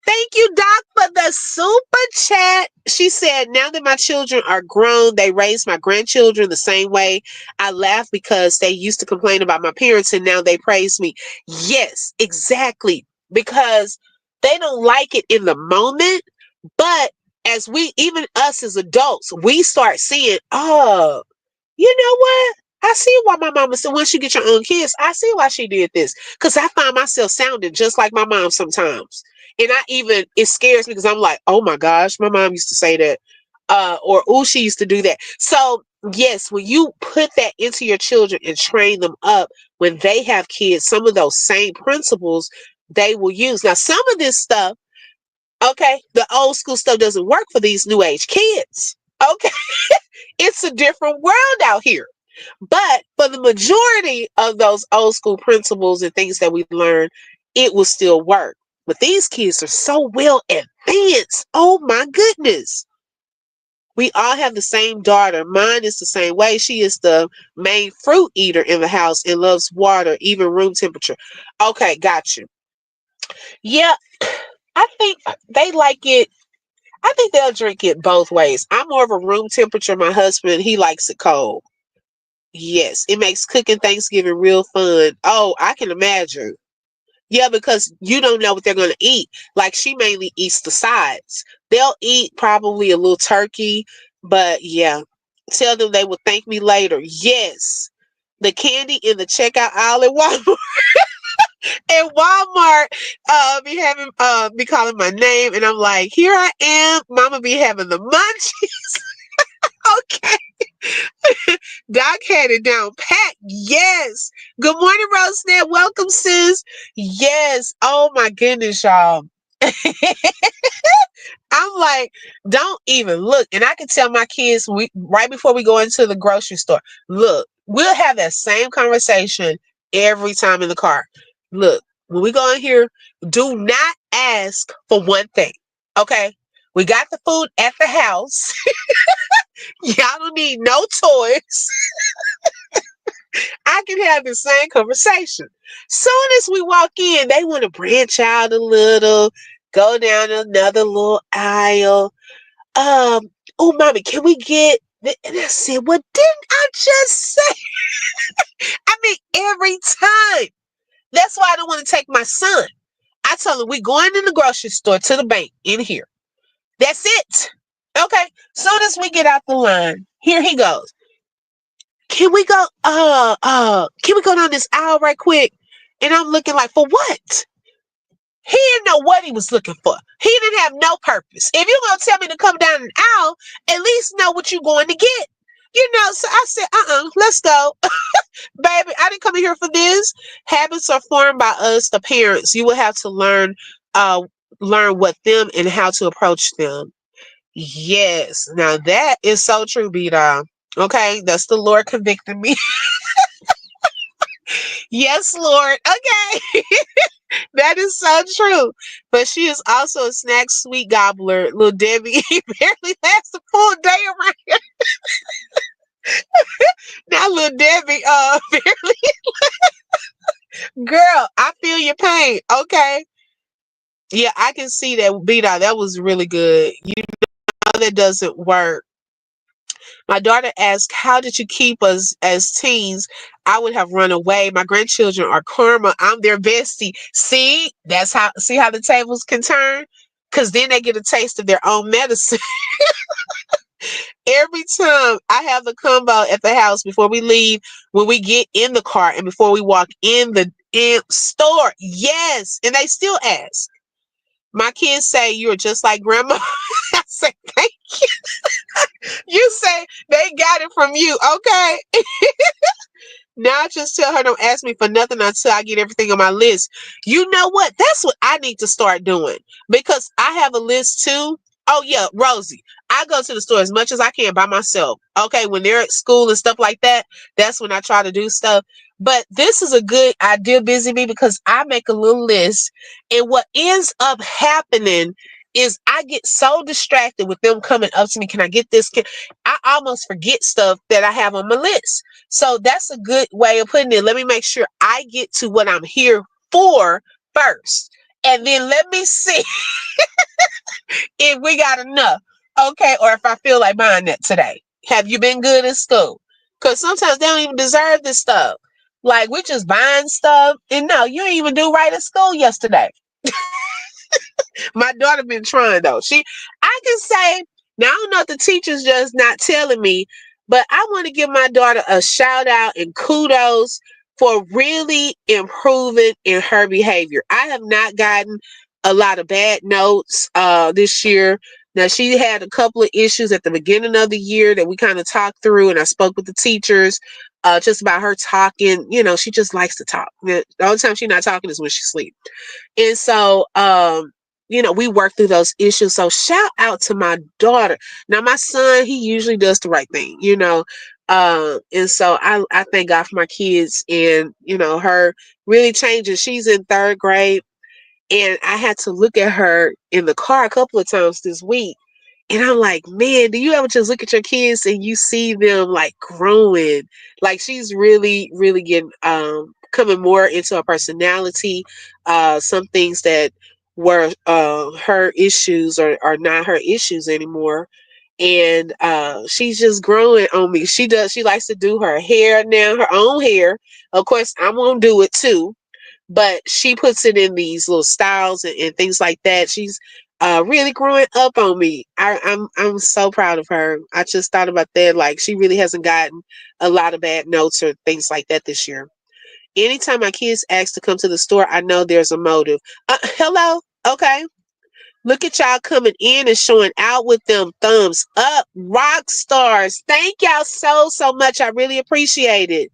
Thank you, Doc, for the super chat. She said, now that my children are grown, they raise my grandchildren the same way. I laugh because they used to complain about my parents and now they praise me. Yes, exactly. Because they don't like it in the moment. But even us as adults, we start seeing, oh, you know what? I see why my mama said once you get your own kids, I see why she did this. Because I find myself sounding just like my mom sometimes. And it scares me because I'm like, oh my gosh, my mom used to say that. Or, oh, she used to do that. So, yes, when you put that into your children and train them up, when they have kids, some of those same principles they will use. Now, some of this stuff, okay, the old school stuff doesn't work for these new age kids. Okay. It's a different world out here. But for the majority of those old school principles and things that we learned, it will still work. But these kids are so well advanced. Oh my goodness. We all have the same daughter. Mine is the same way. She is the main fruit eater in the house and loves water, even room temperature. Okay, got you. Yeah, I think they like it. I think they'll drink it both ways. I'm more of a room temperature. My husband, he likes it cold. Yes, it makes cooking Thanksgiving real fun. Oh, I can imagine. Yeah, because you don't know what they're going to eat. Like she mainly eats the sides. They'll eat probably a little turkey, but yeah, tell them they will thank me later. Yes, the candy in the checkout aisle at Walmart. And Walmart, be having be calling my name, and I'm like, here I am. Mama be having the munchies. Okay. Doc had it down pat. Yes. Good morning, Rosenet. Welcome, sis. Yes. Oh my goodness, y'all. I'm like, don't even look. And I can tell my kids right before we go into the grocery store, look, we'll have that same conversation every time in the car. Look, when we go in here, do not ask for one thing. Okay. We got the food at the house. Y'all don't need no toys. I can have the same conversation. Soon as we walk in, they want to branch out a little, go down another little aisle. Oh, mommy, can we get? And I said, well, didn't I just say? I mean, every time. That's why I don't want to take my son. I tell him we going in the grocery store to the bank in here. That's it. Okay. Soon as we get out the line, here he goes. Can we go can we go down this aisle right quick? And I'm looking like, for what? He didn't know what he was looking for. He didn't have no purpose. If you're gonna tell me to come down an aisle, at least know what you're going to get. You know, so I said, let's go. Baby, I didn't come in here for this. Habits are formed by us, the parents. You will have to uh learn what them and how to approach them. Yes. Now that is so true, B-Dog. Okay, that's the Lord convicting me. Yes, Lord. Okay. That is so true. But she is also a snack sweet gobbler. Little Debbie barely lasts a full day around here. Now little Debbie barely, girl, I feel your pain. Okay. Yeah, I can see that beat out. That was really good. You know that doesn't work. My daughter asked, how did you keep us as teens? I would have run away. My grandchildren are karma. I'm their bestie. See how the tables can turn? Because then they get a taste of their own medicine. Every time I have the combo at the house before we leave, when we get in the car and before we walk in the store. Yes. And they still ask. My kids say you're just like grandma. I say, thank you. You say they got it from you. Okay. Now I just tell her don't ask me for nothing until I get everything on my list. You know what? That's what I need to start doing because I have a list too. Oh yeah, Rosie. I go to the store as much as I can by myself. Okay, when they're at school and stuff like that, that's when I try to do stuff. But this is a good idea, Busy Bee, because I make a little list, and what ends up happening is I get so distracted with them coming up to me. Can I get this? I almost forget stuff that I have on my list. So that's a good way of putting it. Let me make sure I get to what I'm here for first. And then let me see if we got enough. Okay. Or if I feel like buying that today. Have you been good in school? Because sometimes they don't even deserve this stuff. Like we're just buying stuff. And no, you didn't even do right at school yesterday. My daughter been trying though. I can say, now I don't know if the teacher's just not telling me, but I want to give my daughter a shout out and kudos for really improving in her behavior. I have not gotten a lot of bad notes this year. Now she had a couple of issues at the beginning of the year that we kind of talked through, and I spoke with the teachers just about her talking. You know, she just likes to talk. The only time she's not talking is when she sleeps. And so, we work through those issues. So shout out to my daughter. Now, my son, he usually does the right thing, And so I thank God for my kids and, her really changing. She's in third grade, and I had to look at her in the car a couple of times this week. And I'm like, man, do you ever just look at your kids and you see them like growing? Like she's really, really getting coming more into her personality. Some things that were her issues are not her issues anymore. And she's just growing on me. She likes to do her hair now, her own hair. Of course, I'm gonna do it too, but she puts it in these little styles and things like that. She's really growing up on me. I'm so proud of her. I just thought about that. Like she really hasn't gotten a lot of bad notes or things like that this year. Anytime my kids ask to come to the store, I know there's a motive. Hello, okay. Look at y'all coming in and showing out with them thumbs up, rock stars. Thank y'all so much. I really appreciate it.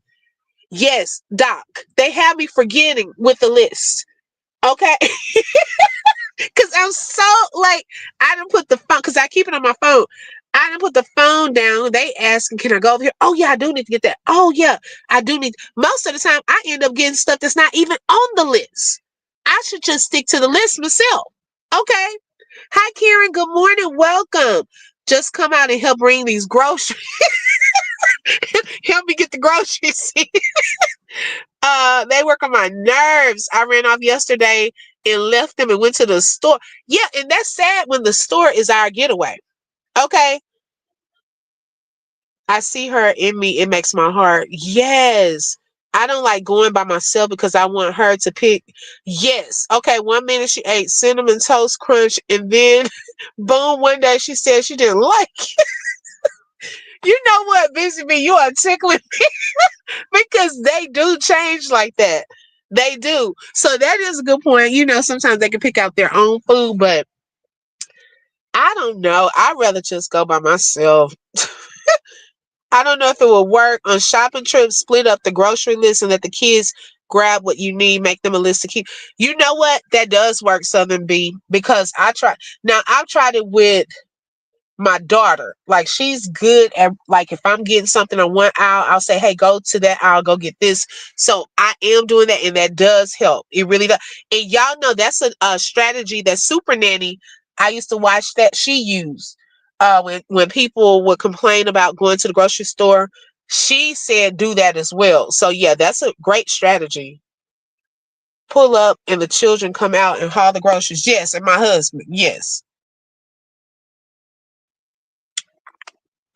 Yes, Doc. They have me forgetting with the list. Okay. Cause I'm so like I didn't put the phone because I keep it on my phone. I didn't put the phone down. They asking, can I go over here? Oh yeah, I do need to get that. Oh yeah, I do need most of the time I end up getting stuff that's not even on the list. I should just stick to the list myself. Okay. Hi Karen, good morning. Welcome. Just come out and help bring these groceries. Help me get the groceries. They work on my nerves. I ran off yesterday and left them and went to the store. Yeah, and that's sad when the store is our getaway. Okay. I see her in me. It makes my heart. Yes. I don't like going by myself because I want her to pick. Yes. Okay. 1 minute she ate cinnamon toast crunch, and then boom, one day she said she didn't like. You know what, Busy Bee? You are tickling because they do change like that. They do. So that is a good point. Sometimes they can pick out their own food, but I don't know. I'd rather just go by myself. I don't know if it will work on shopping trips, split up the grocery list and let the kids grab what you need, make them a list to keep. You know what? That does work, Southern B, because I've tried it with my daughter. Like she's good at like if I'm getting something on one aisle, I'll say, hey, go to that aisle, go get this. So I am doing that, and that does help. It really does. And y'all know that's a strategy that Super Nanny, I used to watch that she used. When people would complain about going to the grocery store, she said do that as well. So yeah, that's a great strategy. Pull up and the children come out and haul the groceries. Yes, and my husband. Yes.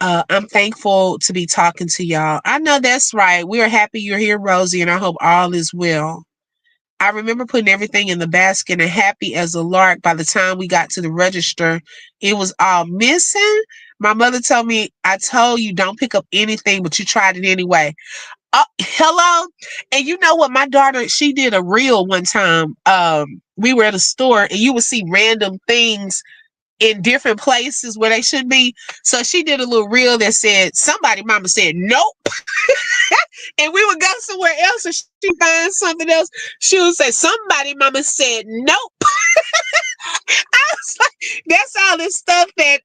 I'm thankful to be talking to y'all. I know that's right. We are happy you're here, Rosie, and I hope all is well. I remember putting everything in the basket and happy as a lark. By the time we got to the register, it was all missing. My mother told me, I told you don't pick up anything, but you tried it anyway. Hello. And you know what? My daughter, she did a reel one time. We were at a store and you would see random things in different places where they should be. So she did a little reel that said, somebody mama said, nope. And we would go somewhere else and she find something else. She would say, somebody mama said, nope. I was like, that's all this stuff that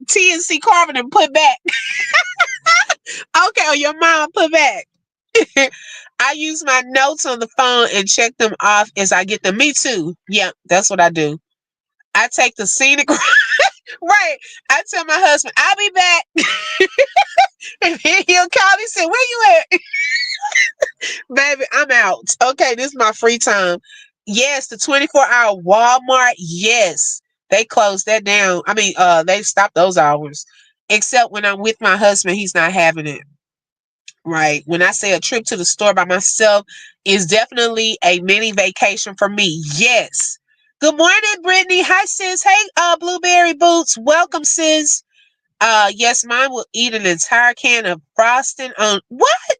TNC Carvin and put back. Okay, or your mom put back. I use my notes on the phone and check them off as I get them. Me too. Yeah, that's what I do. I take the scenic right. I tell my husband, I'll be back. And then he'll call me and say, where you at? Baby, I'm out. Okay, this is my free time. Yes, the 24-hour Walmart. Yes. They closed that down. I mean, they stopped those hours. Except when I'm with my husband, he's not having it. Right. When I say a trip to the store by myself is definitely a mini vacation for me. Yes. Good morning, Brittany. Hi, sis. Hey, Blueberry Boots. Welcome, sis. Yes, mine will eat an entire can of frosting on what?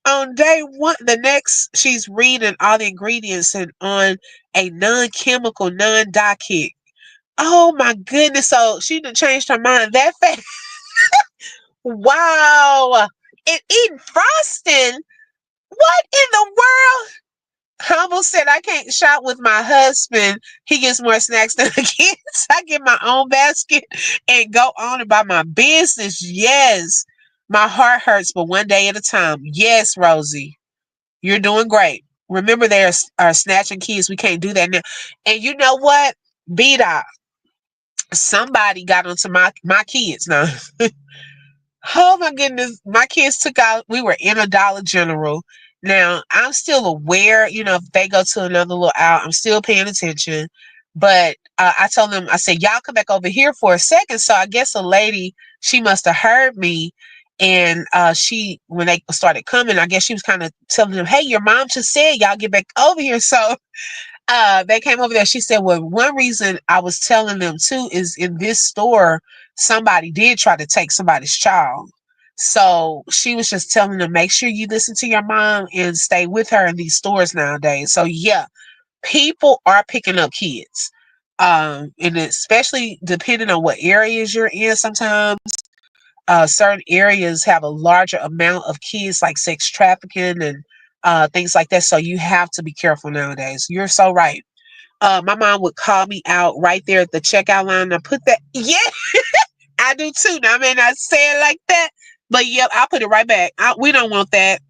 On day one. The next, she's reading all the ingredients and on a non-chemical, non-dye kick. Oh my goodness. So she done changed her mind that fast. Wow. And eating frosting. What in the world? Humble said, I can't shop with my husband. He gets more snacks than the kids. I get my own basket and go on about my business. Yes. My heart hurts, but one day at a time. Yes, Rosie, you're doing great. Remember, they are snatching kids. We can't do that now. And you know what? Beat up. Somebody got onto my kids now. Oh my goodness. My kids took out, we were in a Dollar General. Now, I'm still aware, if they go to another little out, I'm still paying attention. But I told them, I said, y'all come back over here for a second. So I guess a lady, she must have heard me. And when they started coming, I guess she was kind of telling them, hey, your mom just said y'all get back over here. So they came over there. She said, well, one reason I was telling them too is in this store, somebody did try to take somebody's child. So she was just telling them, make sure you listen to your mom and stay with her in these stores nowadays. So yeah, people are picking up kids. And especially depending on what areas you're in, sometimes certain areas have a larger amount of kids, like sex trafficking and things like that. So you have to be careful nowadays. You're so right. My mom would call me out right there at the checkout line. I put that, yeah, I do too. Now, I may not say it like that, but yep, I'll put it right back. We don't want that.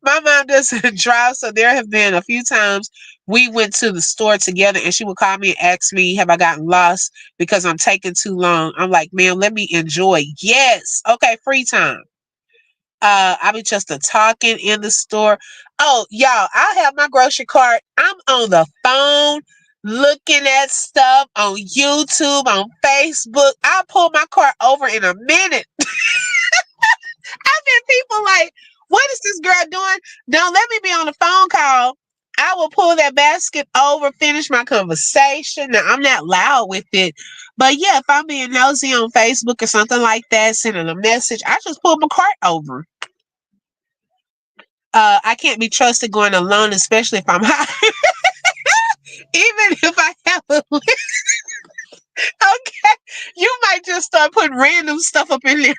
My mom doesn't drive, so there have been a few times we went to the store together and she would call me and ask me, have I gotten lost because I'm taking too long? I'm like, ma'am, let me enjoy. Yes. Okay, free time. I be just a talking in the store. Oh, y'all, I have my grocery cart. I'm on the phone looking at stuff on YouTube, on Facebook. I'll pull my cart over in a minute. I've been people like, what is this girl doing? Don't let me be on the phone call. I will pull that basket over, finish my conversation. Now, I'm not loud with it. But yeah, if I'm being nosy on Facebook or something like that, sending a message, I just pull my cart over. I can't be trusted going alone, especially if I'm high. Even if I have a okay, you might just start putting random stuff up in there.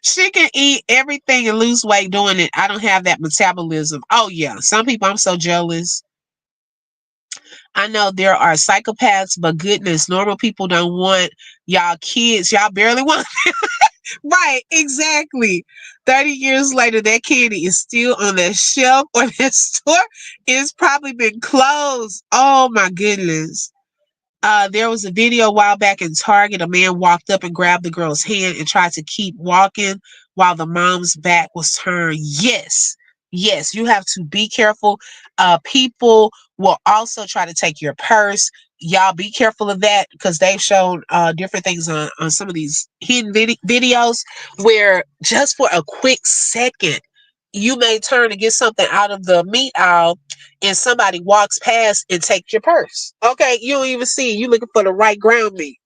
She can eat everything and lose weight doing it. I don't have that metabolism. Oh yeah, some people I'm so jealous. I know there are psychopaths, but goodness, normal people don't want y'all kids. Y'all barely want right, exactly. 30 years later, that candy is still on that shelf or that store. It's probably been closed. Oh my goodness. There was a video a while back in Target. A man walked up and grabbed the girl's hand and tried to keep walking while the mom's back was turned. Yes, yes, you have to be careful. People will also try to take your purse. Y'all be careful of that because they've shown different things on some of these hidden videos where just for a quick second, you may turn to get something out of the meat aisle and somebody walks past and takes your purse. Okay, you don't even see it. You're looking for the right ground meat.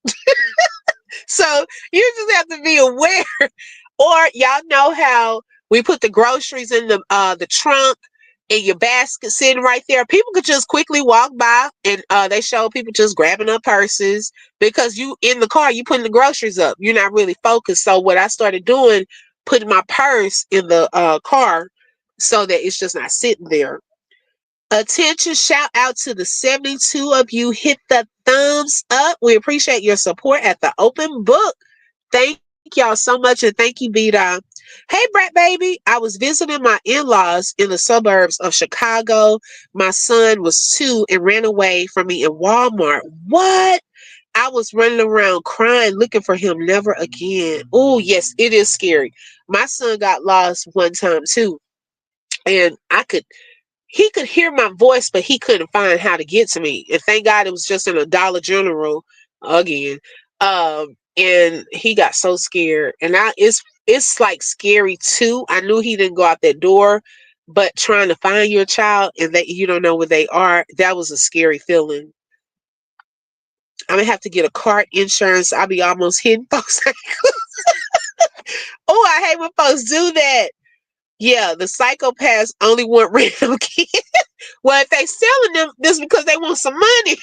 So you just have to be aware. Or y'all know how we put the groceries in the trunk and your basket sitting right there. People could just quickly walk by and they show people just grabbing up purses because you in the car, you putting the groceries up. You're not really focused. So what I started doing, putting my purse in the car so that it's just not sitting there. Attention, shout out to the 72 of you. Hit the thumbs up. We appreciate your support at the open book. Thank y'all so much, and thank you, Beta. Hey, Brat Baby. I was visiting my in-laws in the suburbs of Chicago. My son was 2 and ran away from me in Walmart. What? I was running around crying, looking for him. Never again. Oh, yes, it is scary. My son got lost one time too, and he could hear my voice, but he couldn't find how to get to me. And thank God it was just in a Dollar General again. And he got so scared. And it's like scary too. I knew he didn't go out that door, but trying to find your child and that you don't know where they are, that was a scary feeling. I'm gonna have to get a car insurance. I'll be almost hitting folks. Oh, I hate when folks do that. Yeah, the psychopaths only want random kids. Well, if they selling them, this because they want some money.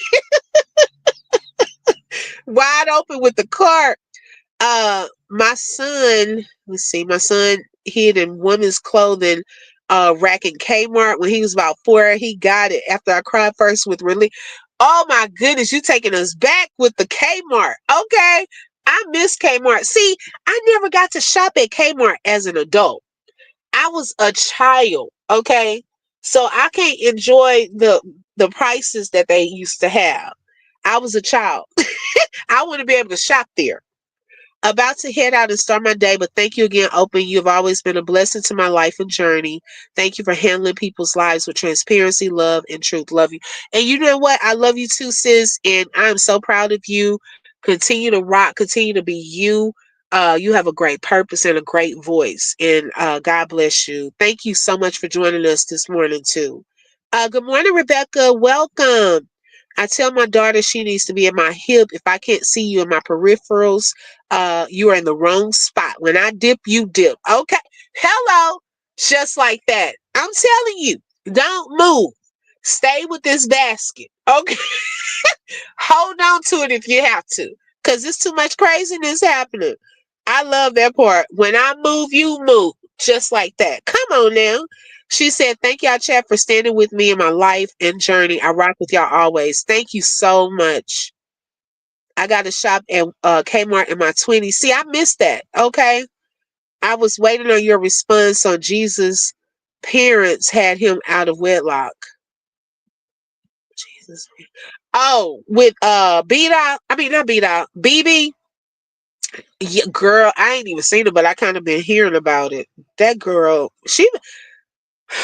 Wide open with the cart. My son, let's see, my son hid in women's clothing rack in Kmart when he was about 4. He got it after I cried first with relief. Oh my goodness, you taking us back with the Kmart. Okay. I miss Kmart. See, I never got to shop at Kmart as an adult. I was a child, okay? So I can't enjoy the prices that they used to have. I was a child. I wouldn't be able to shop there. About to head out and start my day, but thank you again, Open. You've always been a blessing to my life and journey. Thank you for handling people's lives with transparency, love, and truth. Love you. And you know what? I love you too, sis. And I'm so proud of you. Continue to rock, continue to be you. You have a great purpose and a great voice. And God bless you. Thank you so much for joining us this morning, too. Good morning, Rebecca. Welcome. I tell my daughter she needs to be in my hip. If I can't see you in my peripherals, you are in the wrong spot. When I dip, you dip. Okay. Hello. Just like that. I'm telling you, don't move. Stay with this basket. Okay. Hold on to it if you have to. Because it's too much craziness happening. I love that part. When I move, you move. Just like that. Come on now. She said, thank y'all, chat, for standing with me in my life and journey. I rock with y'all always. Thank you so much. I got to shop at Kmart in my 20s. See, I missed that. Okay. I was waiting on your response on Jesus' parents had him out of wedlock. Jesus. Oh, with beat out. I mean not beat out. BB. Yeah, girl, I ain't even seen it, but I kind of been hearing about it. That girl, she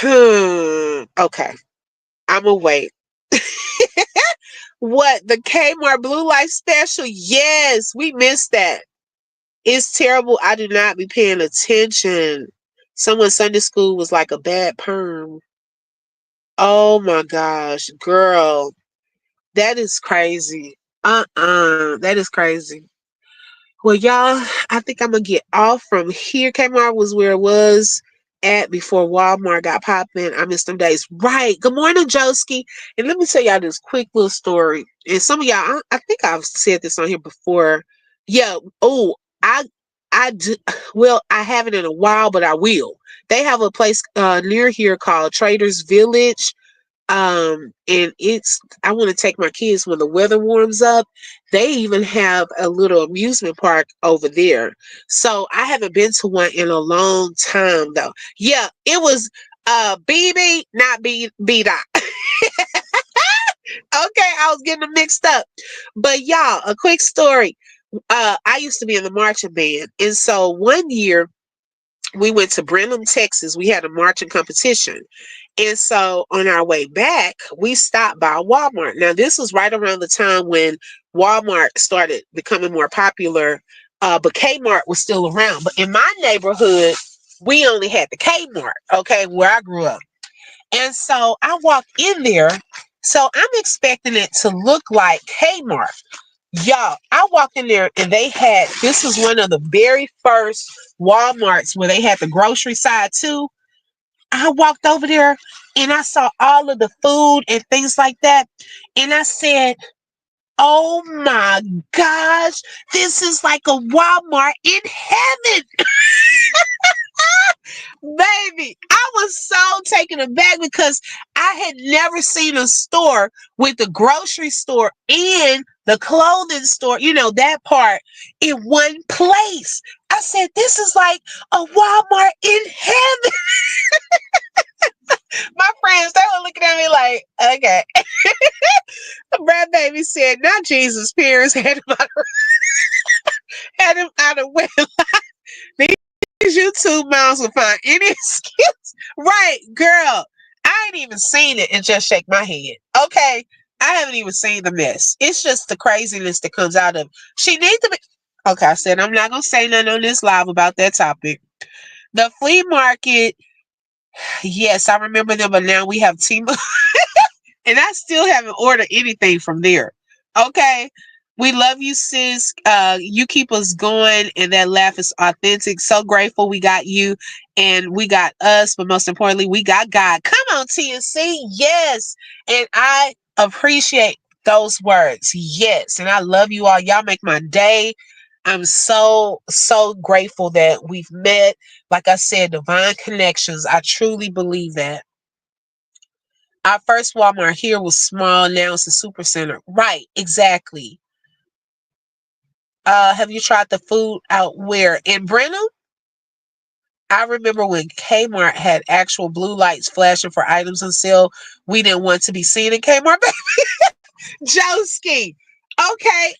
okay. I'ma wait. What, the Kmart Blue Light special? Yes, we missed that. It's terrible. I do not be paying attention. Someone Sunday school was like a bad perm. Oh my gosh, girl. That is crazy. That is crazy. Well, y'all, I think I'm gonna get off from here. Kmart was where it was at before Walmart got popping. I missed them days. Right. Good morning, Joski. And let me tell y'all this quick little story. And some of y'all, I think I've said this on here before. Yeah. Oh, I, I do. Well, I haven't in a while, but I will. They have a place near here called Traders Village, and it's I want to take my kids when the weather warms up. They even have a little amusement park over there, so I haven't been to one in a long time though. Yeah, it was BB, not B dot. Okay, I was getting them mixed up. But y'all, a quick story. I used to be in the marching band, and so one year we went to Brenham, Texas. We had a marching competition. And so on our way back, we stopped by Walmart. Now, this was right around the time when Walmart started becoming more popular, but Kmart was still around. But in my neighborhood, we only had the Kmart, okay, where I grew up. And so I walked in there. So I'm expecting it to look like Kmart. Y'all, I walked in there and this was one of the very first Walmarts where they had the grocery side too. I walked over there and I saw all of the food and things like that. And I said, oh my gosh, this is like a Walmart in heaven. Baby, I was so taken aback because I had never seen a store with the grocery store and the clothing store, that part in one place. I said, this is like a Walmart in heaven. My friends, they were looking at me like, okay. Brad Baby said, not Jesus' parents had him out of wedlock. These YouTube moms will find any excuse. Right, girl. I ain't even seen it and just shake my head. Okay. I haven't even seen the mess. It's just the craziness that comes out of. She needs to be. Okay, I said I'm not gonna say nothing on this live about that topic. The flea market. Yes, I remember them, but now we have Team and I still haven't ordered anything from there. Okay. We love you, sis. You keep us going, and that laugh is authentic. So grateful we got you, and we got us, but most importantly, we got God. Come on, TNC. Yes. And I appreciate those words. Yes. And I love you all. Y'all make my day. I'm so, so grateful that we've met. Like I said, divine connections. I truly believe that. Our first Walmart here was small. Now it's a super center. Right, exactly. Have you tried the food out where in Brenham? I remember when Kmart had actual blue lights flashing for items on sale. We didn't want to be seen in Kmart. Joski. Okay.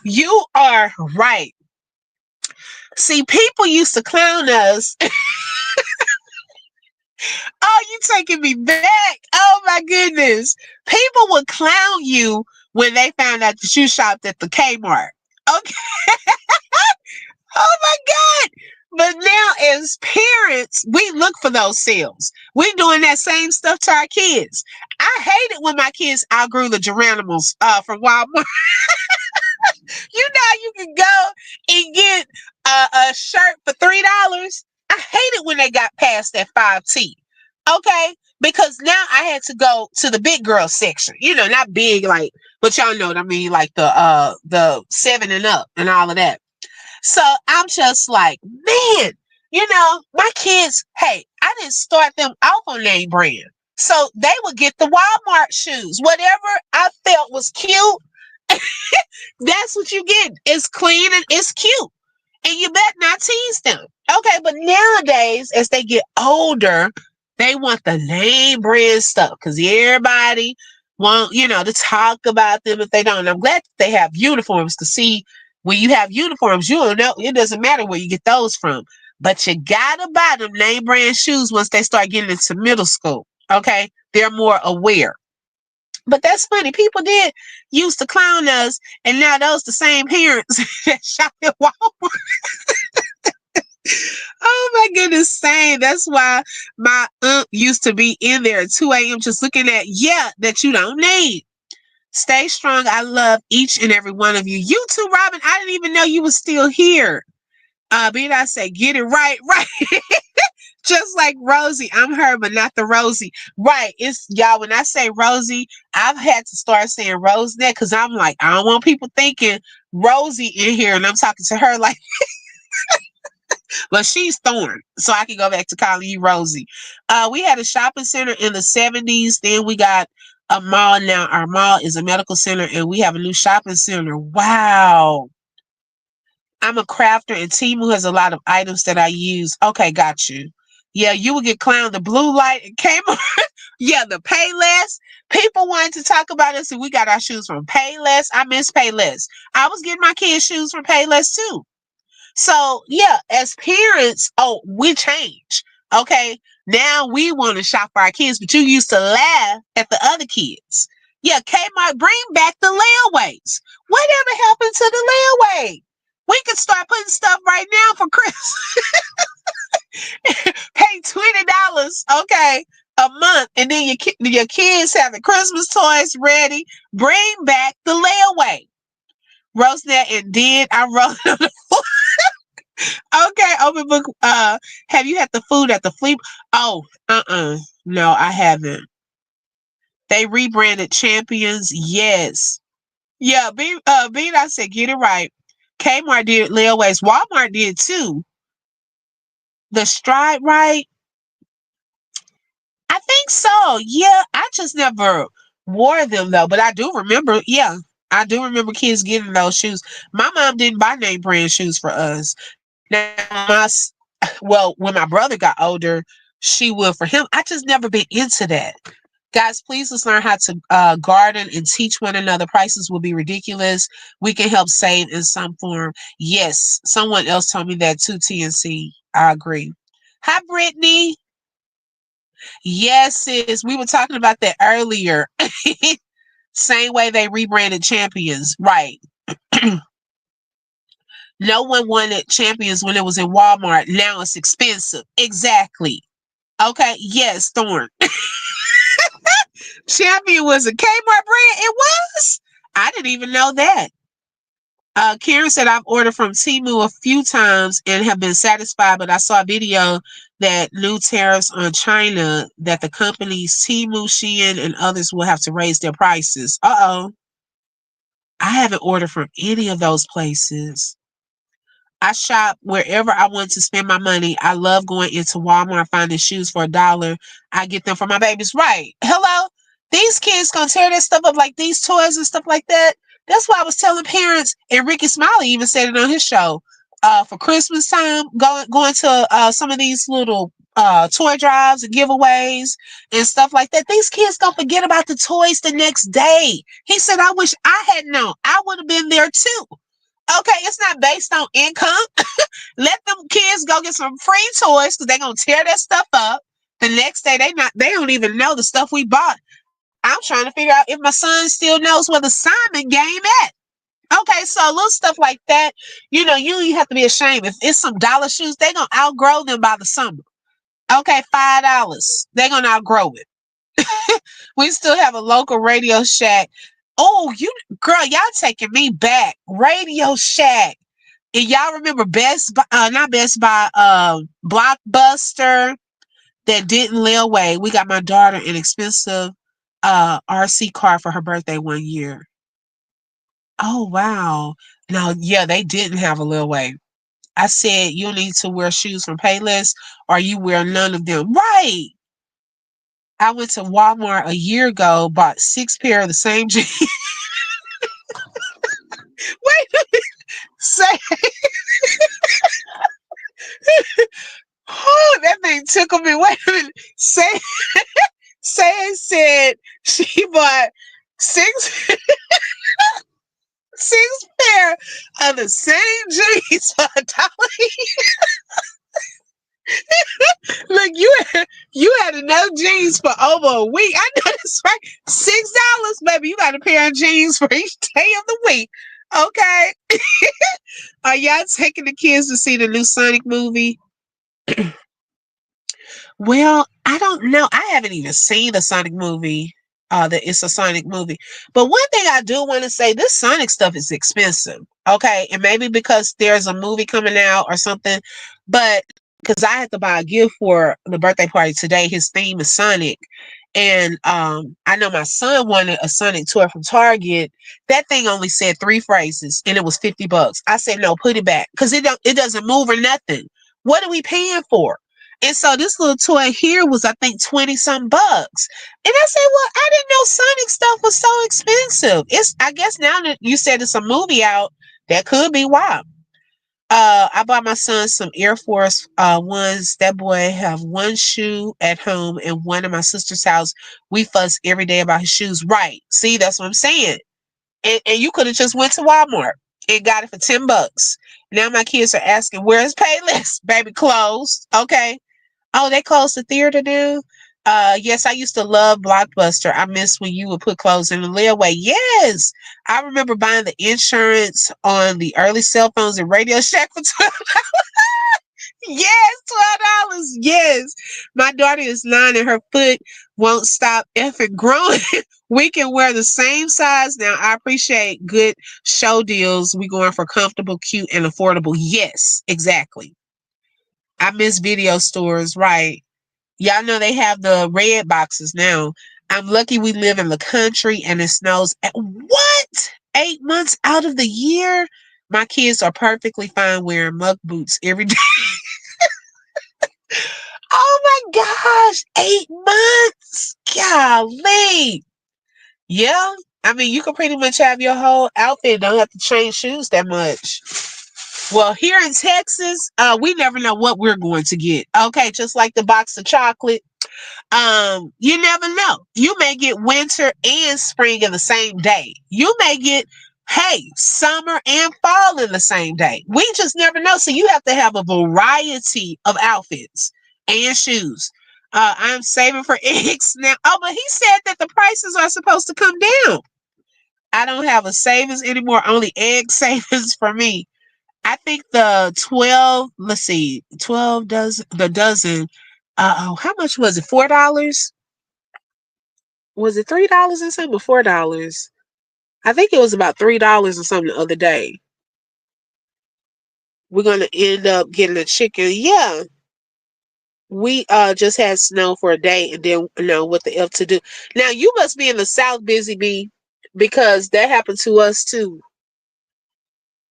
You are right. See, people used to clown us. Oh, you taking me back. Oh my goodness. People would clown you when they found out that you shopped at the Kmart. Okay. Oh my God. But now as parents, we look for those sales. We doing that same stuff to our kids. I hate it when my kids outgrew the Geronimals from Walmart. You know you can go and get a shirt for $3. I hate it when they got past that 5T. Okay? Because now I had to go to the big girl section. You know, not big like, but y'all know what I mean, like the 7 and up and all of that. So I'm just like, man, you know, my kids, hey, I didn't start them off on name brand. So they would get the Walmart shoes. Whatever I felt was cute, that's what you get. It's clean and it's cute. And you better not tease them. Okay, but nowadays, as they get older, they want the name brand stuff because everybody want, you know, to talk about them if they don't. I'm glad that they have uniforms to see when you have uniforms, you don't know, it doesn't matter where you get those from. But you gotta buy them name brand shoes once they start getting into middle school. Okay, they're more aware. But that's funny. People did used to clown us, and now those the same parents that shop at Walmart. Oh my goodness, same. That's why my aunt used to be in there at 2 a.m. just looking at, yeah, that you don't need. Stay strong. I love each and every one of you. You too, Robin. I didn't even know you were still here. Beat I say, get it right, right. Just like Rosie. I'm her, but not the Rosie. Right. It's y'all. When I say Rosie, I've had to start saying Rose net because I'm like, I don't want people thinking Rosie in here and I'm talking to her like, but she's Thorn. So I can go back to calling you Rosie. We had a shopping center in the 70s. Then we got a mall now. Our mall is a medical center and we have a new shopping center. Wow. I'm a crafter and Timu has a lot of items that I use. Okay, got you. Yeah, you would get clowned. The blue light and came on. Yeah, the Payless. People wanted to talk about us and we got our shoes from Payless. I miss Payless. I was getting my kids shoes from Payless too. So yeah, as parents, oh, we change. Okay. Now we want to shop for our kids, but you used to laugh at the other kids. Yeah, Kmart, bring back the layaways. Whatever happened to the layaway? We could start putting stuff right now for Christmas. Pay $20, okay, a month, and then your kids have the Christmas toys ready. Bring back the layaway. Roast that and did I wrote okay, open book. Have you had the food at the flea? Oh, no, I haven't. They rebranded Champions. Yes, yeah. Bean, I said get it right. Kmart did layaways. Walmart did too. The Stride right. I think so. Yeah, I just never wore them though, but I do remember. Yeah, I do remember kids getting those shoes. My mom didn't buy name brand shoes for us. Now, well, when my brother got older, she would for him. I just never been into that. Guys, please let's learn how to garden and teach one another. Prices will be ridiculous. We can help save in some form. Yes, someone else told me that too, TNC. I agree. Hi, Brittany. Yes, sis. We were talking about that earlier. Same way they rebranded Champions. Right. No one wanted Champions when it was in Walmart. Now it's expensive. Exactly. Okay. Yes, Thorn. Champion was a Kmart brand. It was. I didn't even know that. Karen said I've ordered from Timu a few times and have been satisfied, but I saw a video that new tariffs on China that the companies Timu, Shein, and others will have to raise their prices. Uh-oh. I haven't ordered from any of those places. I shop wherever I want to spend my money. I love going into Walmart finding shoes for $1. I get them for my babies. Right. Hello? These kids gonna tear that stuff up like these toys and stuff like that. That's why I was telling parents, and Ricky Smiley even said it on his show. For Christmas time, going to some of these little toy drives and giveaways and stuff like that. These kids don't forget about the toys the next day. He said, "I wish I had known. I would have been there too." Okay, it's not based on income. Let them kids go get some free toys because they're gonna tear that stuff up. The next day they don't even know the stuff we bought. I'm trying to figure out if my son still knows where the Simon game at. Okay, so little stuff like that, you have to be ashamed. If it's some dollar shoes, they gonna outgrow them by the summer. Okay, $5. They're gonna outgrow it. We still have a local Radio Shack. Oh, girl, y'all taking me back. Radio Shack. And y'all remember not Best Buy, Blockbuster that didn't lay away. We got my daughter an expensive RC car for her birthday one year. Oh wow. No, yeah, they didn't have a little way. I said you need to wear shoes from Payless or you wear none of them. Right. I went to Walmart a year ago, bought 6 pair of the same jeans. Wait a minute. Say, oh, that thing tickled me. Wait a minute. Say said she bought six six pair of the same jeans for $1. Look, you had enough jeans for over a week. I know that's right. $6, baby. You got a pair of jeans for each day of the week. Okay. Are y'all taking the kids to see the new Sonic movie? Well, I don't know. I haven't even seen the Sonic movie. That it's a Sonic movie. But one thing I do want to say, this Sonic stuff is expensive. Okay, and maybe because there's a movie coming out or something, but because I had to buy a gift for the birthday party today, his theme is Sonic. And I know my son wanted a Sonic toy from Target. That thing only said 3 phrases and it was $50. I said no, put it back. Because it doesn't move or nothing. What are we paying for? And so this little toy here was, I think, 20 some bucks. And I said, well, I didn't know Sonic stuff was so expensive. I guess now that you said it's a movie out, that could be why. I bought my son some Air Force ones. That boy have one shoe at home and one in my sister's house. We fuss every day about his shoes. Right. See, that's what I'm saying. And you could have just went to Walmart and got it for $10. Now my kids are asking, where's Payless? Baby, closed. Okay. Oh, they closed the theater now? Yes, I used to love Blockbuster. I miss when you would put clothes in the layaway. Yes. I remember buying the insurance on the early cell phones and Radio Shack for 12. Yes, $12. Yes. My daughter is 9 and her foot won't stop effing growing. We can wear the same size now. I appreciate good show deals. We going for comfortable, cute, and affordable. Yes, exactly. I miss video stores, right? Y'all know they have the red boxes now. I'm lucky we live in the country and it snows. What? 8 months out of the year? My kids are perfectly fine wearing muck boots every day. Oh my gosh, 8 months. Golly. Yeah. I mean, you can pretty much have your whole outfit. Don't have to change shoes that much. Well, here in Texas, we never know what we're going to get. Okay, just like the box of chocolate. You never know. You may get winter and spring in the same day. You may get, hey, summer and fall in the same day. We just never know. So you have to have a variety of outfits and shoes. I'm saving for eggs now. Oh, but he said that the prices are supposed to come down. I don't have a savings anymore, only egg savings for me. I think the 12, let's see, 12 dozen, the dozen, how much was it? $4? Was it $3 or something? $4? I think it was about $3 or something the other day. We're gonna end up getting a chicken. Yeah. We just had snow for a day and then what the F to do. Now you must be in the South, Busy Bee, because that happened to us too.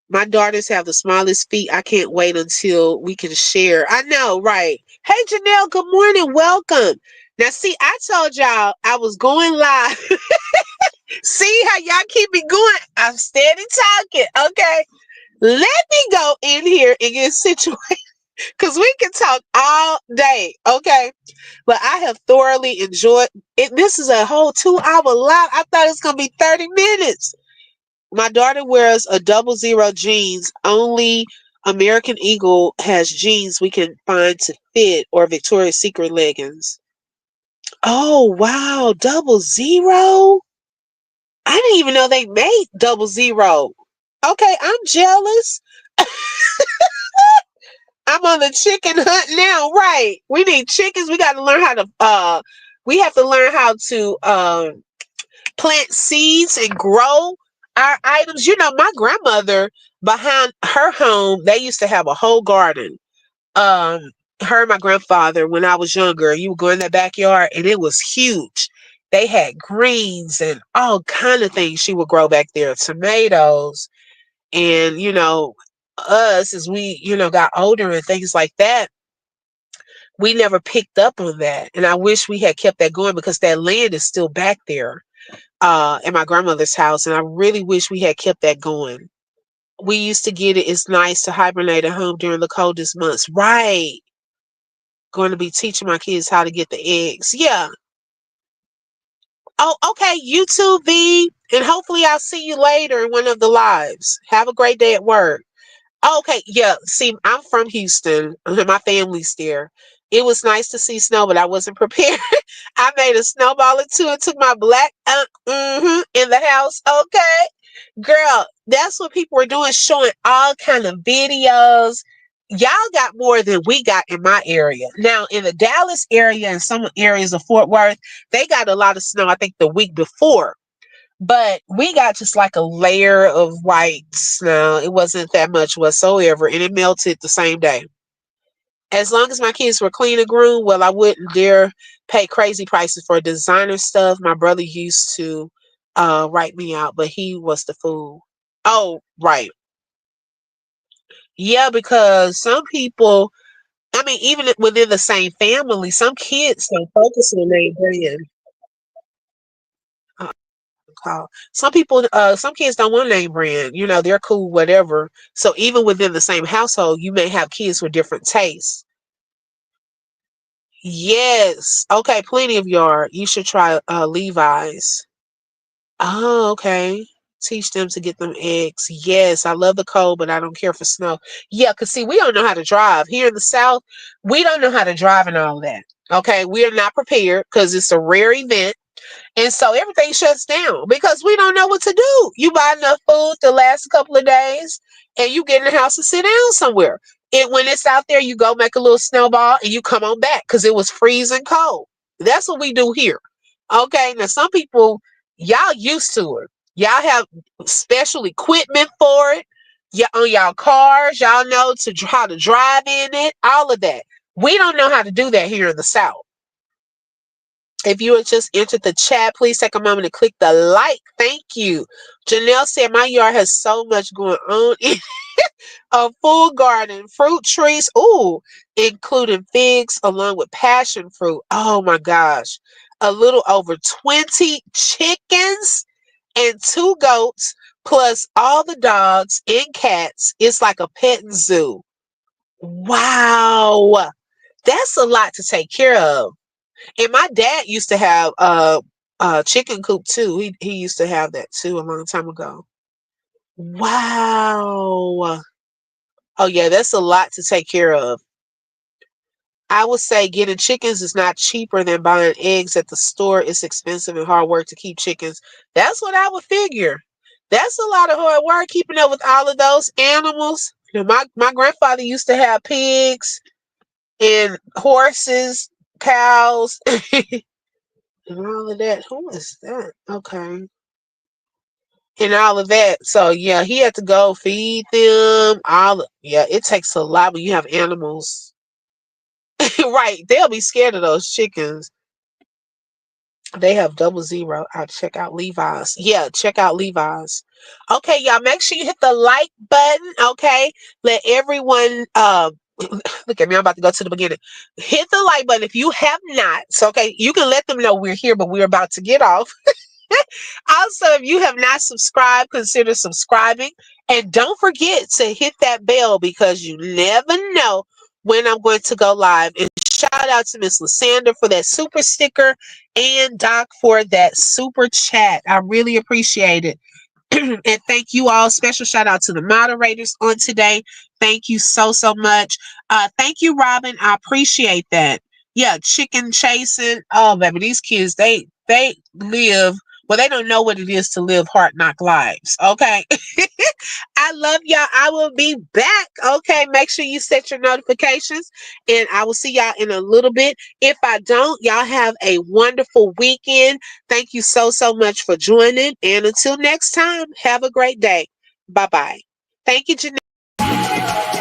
My daughters have the smallest feet. I can't wait until we can share. I know, right? Hey, Janelle, good morning. Welcome. Now, see, I told y'all I was going live. See how y'all keep me going? I'm steady talking. Okay. Let me go in here and get situated because we can talk all day. Okay. But I have thoroughly enjoyed it. This is a whole 2 hour live. I thought it was going to be 30 minutes. My daughter wears a 00 jeans. Only American Eagle has jeans we can find to fit, or Victoria's Secret leggings. Oh, wow. 00? I didn't even know they made 00. Okay, I'm jealous. I'm on the chicken hunt now. Right. We need chickens. We got to learn how to, we have to learn how to, plant seeds and grow our items. You know, my grandmother, behind her home, they used to have a whole garden. Um, Her and my grandfather, when I was younger, you would go in that backyard and it was huge. They had greens and all kind of things she would grow back there, tomatoes, and us as we got older and things like that. We never picked up on that, and I wish we had kept that going because that land is still back there at my grandmother's house, and I really wish we had kept that going. We used to get it. It's nice to hibernate at home during the coldest months. Right. Going to be teaching my kids how to get the eggs. Yeah. Oh, okay. You too, V. And hopefully I'll see you later in one of the lives. Have a great day at work. Okay, yeah. See, I'm from Houston. My family's there. It was nice to see snow, but I wasn't prepared. I made a snowball or two and took my black in the house. Okay, girl, that's what people were doing, showing all kind of videos. Y'all got more than we got in my area. Now, in the Dallas area and some areas of Fort Worth, they got a lot of snow. I think the week before, but we got just like a layer of white snow. It wasn't that much whatsoever, and it melted the same day. As long as my kids were clean and groomed, well, I wouldn't dare pay crazy prices for designer stuff. My brother used to write me out, but he was the fool. Oh, right. Yeah, because some people, I mean, even within the same family, some kids don't focus on their brand. Call. Some people, some kids don't want name brand. They're cool, whatever. So even within the same household, you may have kids with different tastes. Yes. Okay, plenty of yard. You should try Levi's. Oh, okay. Teach them to get them eggs. Yes, I love the cold, but I don't care for snow. Yeah, because see, we don't know how to drive. Here in the South, we don't know how to drive and all that. Okay, we are not prepared because it's a rare event. And so everything shuts down because we don't know what to do. You buy enough food to last a couple of days and you get in the house and sit down somewhere. And when it's out there, you go make a little snowball and you come on back because it was freezing cold. That's what we do here. Okay. Now, some people, y'all used to it. Y'all have special equipment for it. Yeah, on y'all cars, y'all know how to drive in it, all of that. We don't know how to do that here in the South. If you had just entered the chat, please take a moment to click the like. Thank you. Janelle said, my yard has so much going on. A full garden, fruit trees, ooh, including figs along with passion fruit. Oh my gosh. A little over 20 chickens and 2 goats, plus all the dogs and cats. It's like a petting zoo. Wow. That's a lot to take care of. And my dad used to have a chicken coop too. He used to have that too a long time ago. Wow. Oh yeah, that's a lot to take care of. I would say getting chickens is not cheaper than buying eggs at the store. It's expensive and hard work to keep chickens. That's what I would figure. That's a lot of hard work keeping up with all of those animals. My grandfather used to have pigs and horses, cows, and all of that. Who is that? Okay. And all of that. So yeah, he had to go feed them. Yeah, it takes a lot when you have animals. Right. They'll be scared of those chickens. They have 00. I'll check out Levi's. Yeah, check out Levi's. Okay, y'all, make sure you hit the like button. Okay. Let everyone look at me, I'm about to go to the beginning. Hit the like button if you have not. So okay, you can let them know we're here, but we're about to get off. Also, if you have not subscribed, consider subscribing. And don't forget to hit that bell because you never know when I'm going to go live. And shout out to Miss Lysander for that super sticker and Doc for that super chat. I really appreciate it. And thank you all. Special shout out to the moderators on today. Thank you so, so much. Thank you, Robin. I appreciate that. Yeah, chicken chasing. Oh, baby, these kids, they live, well, they don't know what it is to live hard knock lives. Okay. I love y'all. I will be back. Okay. Make sure you set your notifications and I will see y'all in a little bit. If I don't, y'all have a wonderful weekend. Thank you so, so much for joining. And until next time, have a great day. Bye bye. Thank you, Janelle.